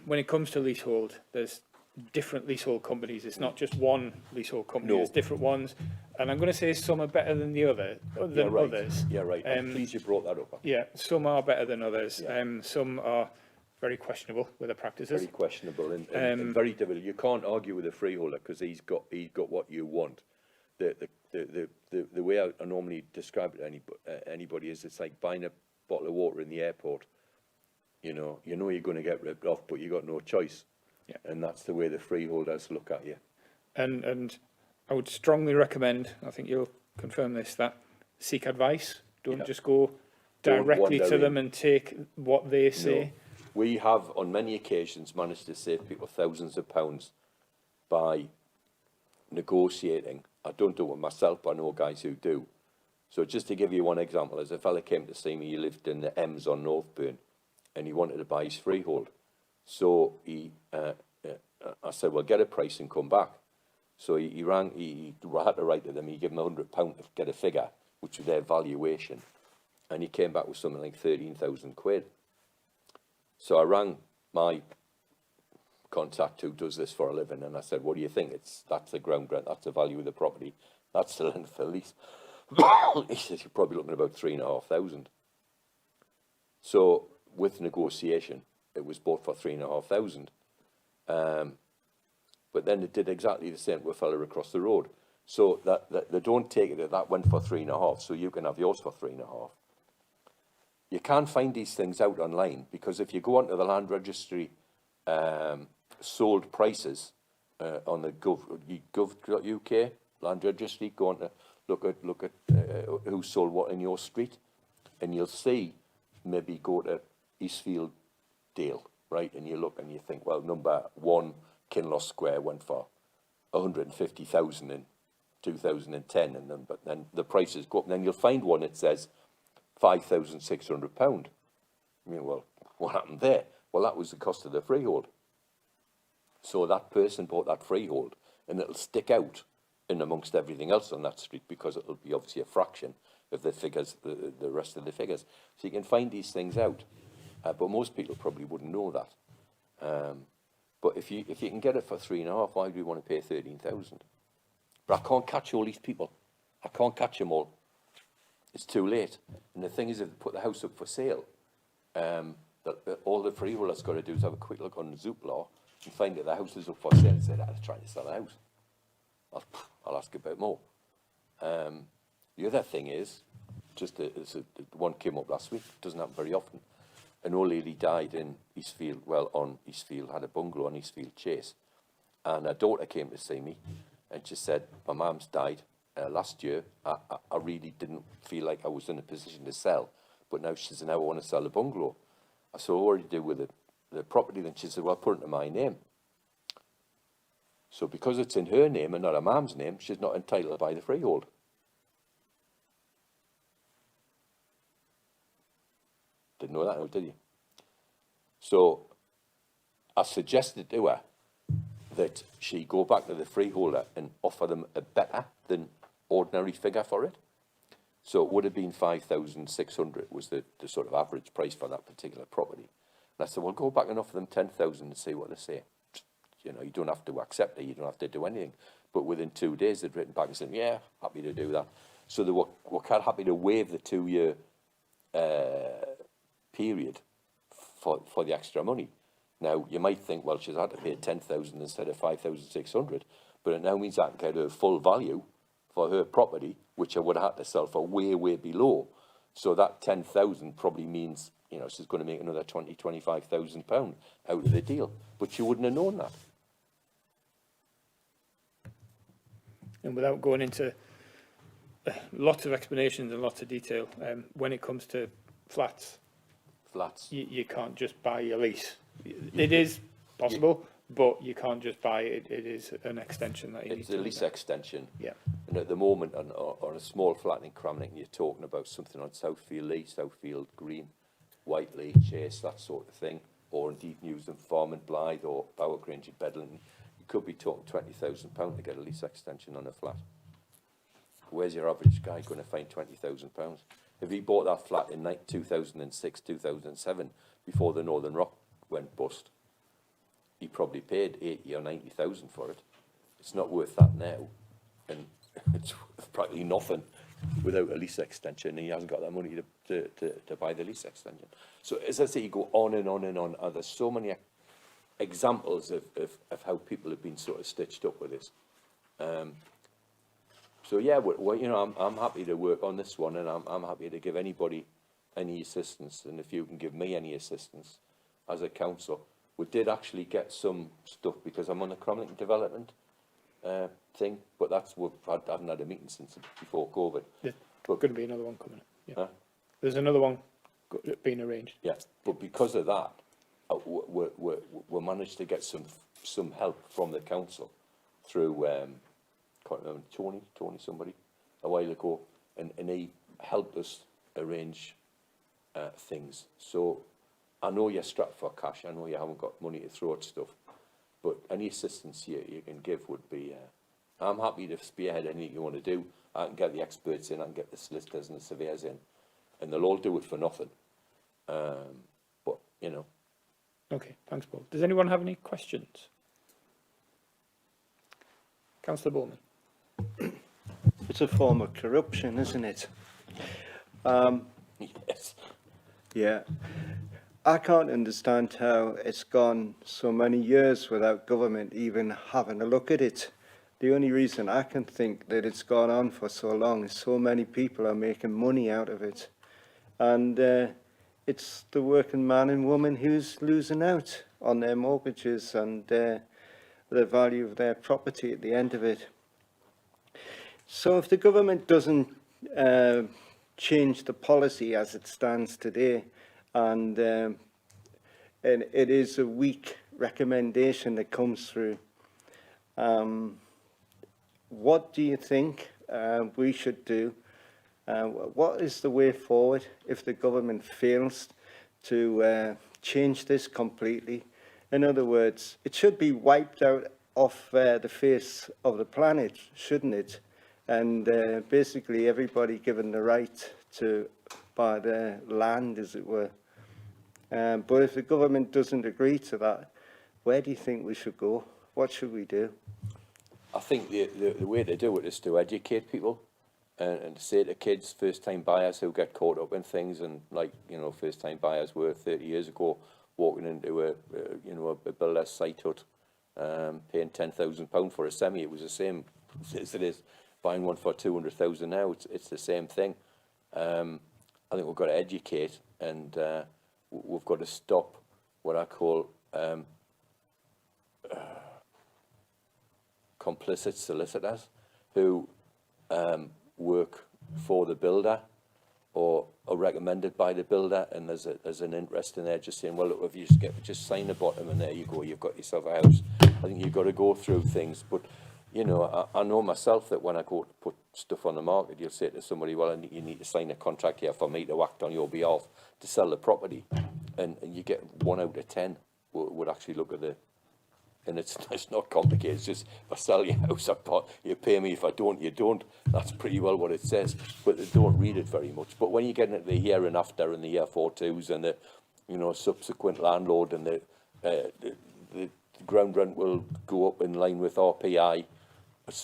[SPEAKER 1] when it comes to leasehold, there's different leasehold companies. It's not just one leasehold company, there's different ones. And I'm going to say some are better than others.
[SPEAKER 13] Yeah, right. I'm pleased you brought that up.
[SPEAKER 1] Yeah, some are better than others. Yeah. Some are very questionable with the practices.
[SPEAKER 13] Very questionable and very difficult. You can't argue with a freeholder because he's got what you want. The way I normally describe it to anybody is it's like buying a bottle of water in the airport. You know you're going to get ripped off, but you got no choice. Yeah. And that's the way the freeholders look at you. And I would strongly recommend, I think you'll confirm this, that seek advice. Don't just go directly to them and take what they say. No. We have, on many occasions, managed to save people thousands of pounds by negotiating. I don't do it myself, but I know guys who do. So just to give you one example, as a fella came to see me, he lived in the Ems on Northburn, and he wanted to buy his freehold. So I said, well, get a price and come back. So he rang, he had to write to them, he gave them £100 to get a figure, which was their valuation. And he came back with something like 13,000 quid. So I rang my contact who does this for a living, and I said, what do you think? That's the ground rent, that's the value of the property, that's the length of the lease. He says, you're probably looking at about 3,500. So with negotiation, it was bought for 3,500. But then it did exactly the same with a fella across the road. So that they don't take it that went for 3,500, so you can have yours for 3,500. You can't find these things out online, because if you go onto the land registry sold prices on the gov.uk land registry, go onto look at who sold what in your street, and you'll see maybe go to Eastfield Dale, right? And you look and you think, well, number 1 Kinloss Square went for 150,000 in 2010, and then but then the prices go up, and then you'll find one that says £5,600. I mean, well, what happened there? Well, that was the cost of the freehold. So that person bought that freehold, and it'll stick out in amongst everything else on that street because it'll be obviously a fraction of the figures, the rest of the figures. So you can find these things out, but most people probably wouldn't know that. But if you can get it for 3.5, why do you want to pay 13,000? But I can't catch all these people. I can't catch them all. It's too late. And the thing is, if they put the house up for sale, all the freeholder's got to do is have a quick look on the Zoopla and find that the house is up for sale and say, they're trying to sell a house. I'll ask a bit more. The other thing is, one came up last week, doesn't happen very often. An old lady died in Eastfield, on Eastfield, had a bungalow on Eastfield Chase. And her daughter came to see me and she said, my mum's died last year. I really didn't feel like I was in a position to sell. But now she said, now I want to sell the bungalow. I said, what do you do with the property? Then she said, well, put it in my name. So because it's in her name and not her mum's name, she's not entitled to buy the freehold. Didn't know that, did you? So I suggested to her that she go back to the freeholder and offer them a better than ordinary figure for it. So it would have been 5,600 was the sort of average price for that particular property. And I said, well, go back and offer them 10,000 and see what they say. You know, you don't have to accept it, you don't have to do anything. But within 2 days, they'd written back and said, yeah, happy to do that. So they were quite happy to waive the 2-year period for the extra money. Now, you might think, well, she's had to pay 10,000 instead of 5,600, but it now means I can get her full value for her property, which I would have had to sell for way, way below. So that 10,000 probably means, you know, she's going to make another £25,000 out of the deal. But she wouldn't have known that.
[SPEAKER 1] And without going into lots of explanations and lots of detail, when it comes to flats, you can't just buy a lease. It is possible, but you can't just buy it. It is an extension that you need to do.
[SPEAKER 13] It's a lease extension.
[SPEAKER 1] Yeah.
[SPEAKER 13] And at the moment, on a small flat in Cramlington, you're talking about something on Southfield Lee, Southfield Green, Whiteley, Chase, that sort of thing, or indeed Newsham Farm and Blythe or Bower Grange in Bedlington. You could be talking £20,000 to get a lease extension on a flat. Where's your average guy going to find £20,000? If he bought that flat in 2006, 2007, before the Northern Rock went bust, he probably paid 80 or 90,000 for it. It's not worth that now, and it's worth practically nothing without a lease extension, and he hasn't got that money to buy the lease extension. So as I say, you go on and on and on. There's so many examples of how people have been sort of stitched up with this. So yeah, you know, I'm happy to work on this one, and I'm happy to give anybody any assistance, and if you can give me any assistance as a council. We did actually get some stuff because I'm on the Cramlington development thing, but I haven't had a meeting since before COVID.
[SPEAKER 1] There's going to be another one coming up. Yeah.
[SPEAKER 13] Huh?
[SPEAKER 1] There's another one being arranged.
[SPEAKER 13] Yeah, but because of that, we managed to get some help from the council through can't remember, Tony somebody a while ago, and he helped us arrange things. So I know you're strapped for cash. I know you haven't got money to throw at stuff, but any assistance you can give would be. I'm happy to spearhead anything you want to do. I can get the experts in. I can get the solicitors and the surveyors in, and they'll all do it for nothing. But you know.
[SPEAKER 1] Okay, thanks, Paul. Does anyone have any questions? Councillor Bowman.
[SPEAKER 8] It's a form of corruption, isn't it?
[SPEAKER 13] Yes.
[SPEAKER 8] Yeah. I can't understand how it's gone so many years without government even having a look at it. The only reason I can think that it's gone on for so long is so many people are making money out of it. And it's the working man and woman who's losing out on their mortgages and the value of their property at the end of it. So if the government doesn't change the policy as it stands today, and it is a weak recommendation that comes through, what do you think we should do? What is the way forward if the government fails to change this completely? In other words, it should be wiped out off the face of the planet, shouldn't it? And basically everybody given the right to buy their land, as it were. But if the government doesn't agree to that, where do you think we should go? What should we do?
[SPEAKER 13] I think the way to do it is to educate people and to say to kids, first-time buyers who get caught up in things, and like, you know, first-time buyers were 30 years ago walking into a builder's site hut, paying £10,000 for a semi. It was the same as it is buying one for 200,000 now. It's the same thing. I think we've got to educate, and we've got to stop what I call complicit solicitors who work for the builder or are recommended by the builder, and there's an interest in there just saying, well, look, if you just sign the bottom and there you go, you've got yourself a house. I think you've got to go through things, but you know, I know myself that when I go to put stuff on the market, you'll say to somebody, well, you need to sign a contract here for me to act on your behalf to sell the property, and you get 1 out of 10 would actually look at the. And it's not complicated. It's just, if I sell your house, you pay me. If I don't, you don't. That's pretty well what it says. But they don't read it very much. But when you get into the year and after and the year 42s and the, you know, subsequent landlord and the ground rent will go up in line with RPI,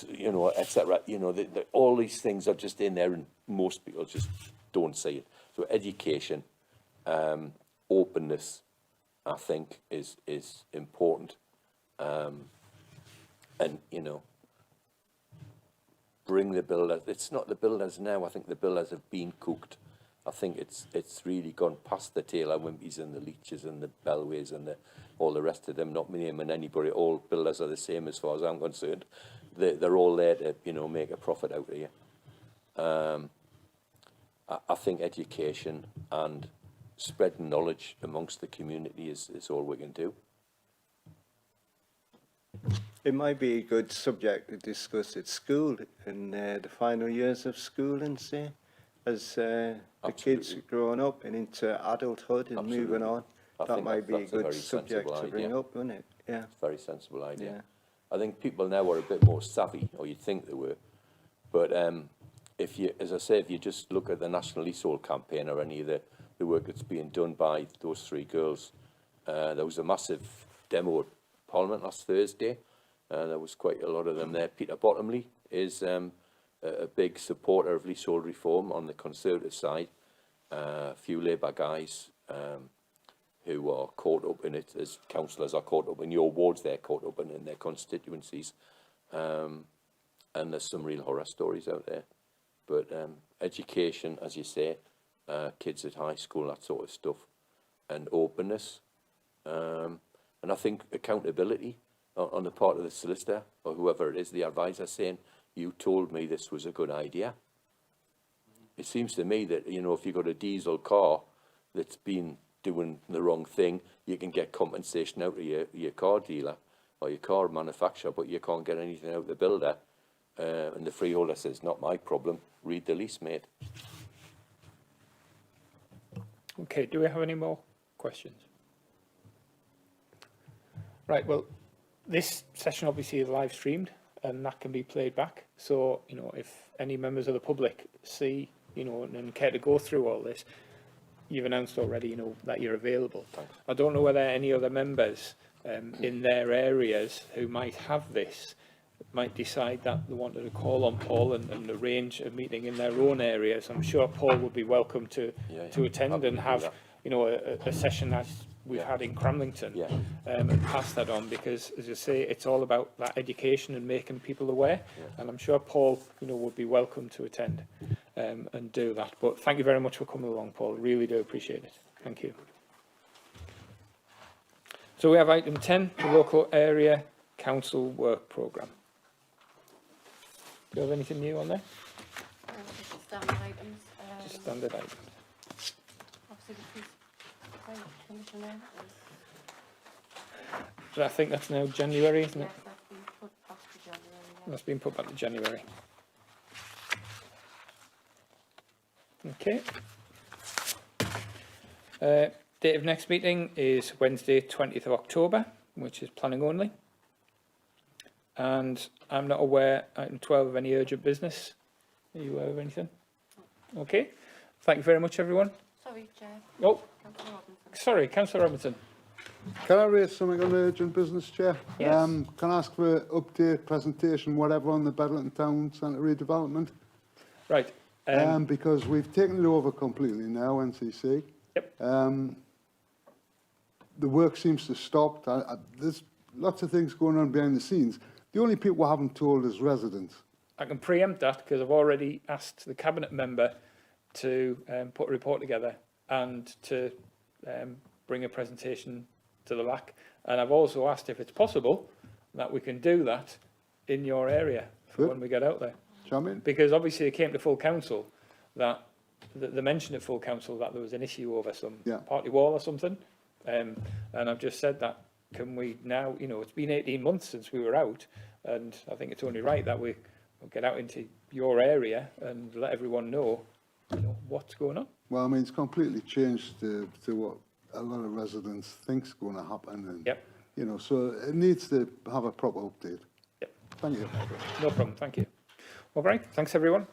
[SPEAKER 13] you know, etc. You know, all these things are just in there, and most people just don't see it. So education, openness, I think, is important. And, you know, bring the builders. It's not the builders now. I think the builders have been cooked. I think it's really gone past the Taylor Wimpys and the Leaches and the Bellways and all the rest of them. Not naming anybody. All builders are the same as far as I'm concerned. They're all there to, you know, make a profit out of you. I think education and spreading knowledge amongst the community is all we can do.
[SPEAKER 8] It might be a good subject to discuss at school in the final years of school, and say, as the kids are growing up and into adulthood and moving on. That might be a good subject to bring up, wouldn't it? Yeah.
[SPEAKER 13] It's a very sensible idea.
[SPEAKER 8] Yeah.
[SPEAKER 13] I think people now are a bit more savvy, or you'd think they were. But if you, as I say, if you just look at the National Leasehold campaign or any of the work that's being done by those 3 girls, there was a massive demo at Parliament last Thursday. There was quite a lot of them there. Peter Bottomley is a big supporter of leasehold reform on the Conservative side. A few Labour guys who are caught up in it, as councillors are caught up in your wards, they're caught up in their constituencies. And there's some real horror stories out there. But education, as you say, kids at high school, that sort of stuff, and openness. And I think accountability on the part of the solicitor or whoever it is, the advisor, saying, you told me this was a good idea. It seems to me that, you know, if you've got a diesel car that's been doing the wrong thing, you can get compensation out of your car dealer or your car manufacturer, but you can't get anything out of the builder. And the freeholder says, not my problem, read the lease, mate.
[SPEAKER 1] Okay, do we have any more questions? Right, well, this session obviously is live streamed and that can be played back. So, you know, if any members of the public see, you know, and care to go through all this, you've announced already, you know, that you're available.
[SPEAKER 13] Thanks.
[SPEAKER 1] I don't know whether any other members in their areas who might have this might decide that they wanted to call on Paul and arrange a meeting in their own areas. I'm sure Paul would be welcome to attend and have, you know, a session as we've had in Cramlington, and pass that on, because, as you say, it's all about that education and making people aware. And I'm sure Paul, you know, would be welcome to attend and do that. But thank you very much for coming along, Paul. Really do appreciate it. Thank you. So we have item 10, the local area council work programme. Do you have anything new on there?
[SPEAKER 2] Just standard items.
[SPEAKER 1] Just standard items.
[SPEAKER 2] Obviously, the police commissioner.
[SPEAKER 1] So I think that's now January, isn't it?
[SPEAKER 2] Yes, that's been put back to January. Yeah.
[SPEAKER 1] That's been put back to January. Okay. Date of next meeting is Wednesday, 20th of October, which is planning only. And I'm not aware, item 12, of any urgent business. Are you aware of anything? Okay. Thank you very much, everyone.
[SPEAKER 2] Sorry, Chair.
[SPEAKER 1] Oh,
[SPEAKER 2] Councillor Robinson.
[SPEAKER 1] sorry, Councillor Robinson.
[SPEAKER 6] Can I raise something on urgent business, Chair?
[SPEAKER 1] Yes.
[SPEAKER 6] Can I ask for update, presentation, whatever, on the Bedlington Town Centre redevelopment?
[SPEAKER 1] Right.
[SPEAKER 6] Because we've taken it over completely now, NCC.
[SPEAKER 1] Yep.
[SPEAKER 6] The work seems to stop. There's lots of things going on behind the scenes. The only people we haven't told is residents.
[SPEAKER 1] I can preempt that because I've already asked the cabinet member to put a report together and to bring a presentation to the LAC. And I've also asked if it's possible that we can do that in your area for
[SPEAKER 6] Good.
[SPEAKER 1] when we get out there.
[SPEAKER 6] Charming.
[SPEAKER 1] Because obviously it came to full council that they mentioned at full council that there was an issue over some party wall or something. And I've just said that, can we now, you know, it's been 18 months since we were out, and I think it's only right that we get out into your area and let everyone know, you know, what's going on.
[SPEAKER 6] Well, I mean, it's completely changed to what a lot of residents think's going to happen. And,
[SPEAKER 1] Yep.
[SPEAKER 6] you know, so it needs to have a proper update.
[SPEAKER 1] Yep.
[SPEAKER 6] Thank you.
[SPEAKER 1] No problem, thank you. All right, thanks everyone.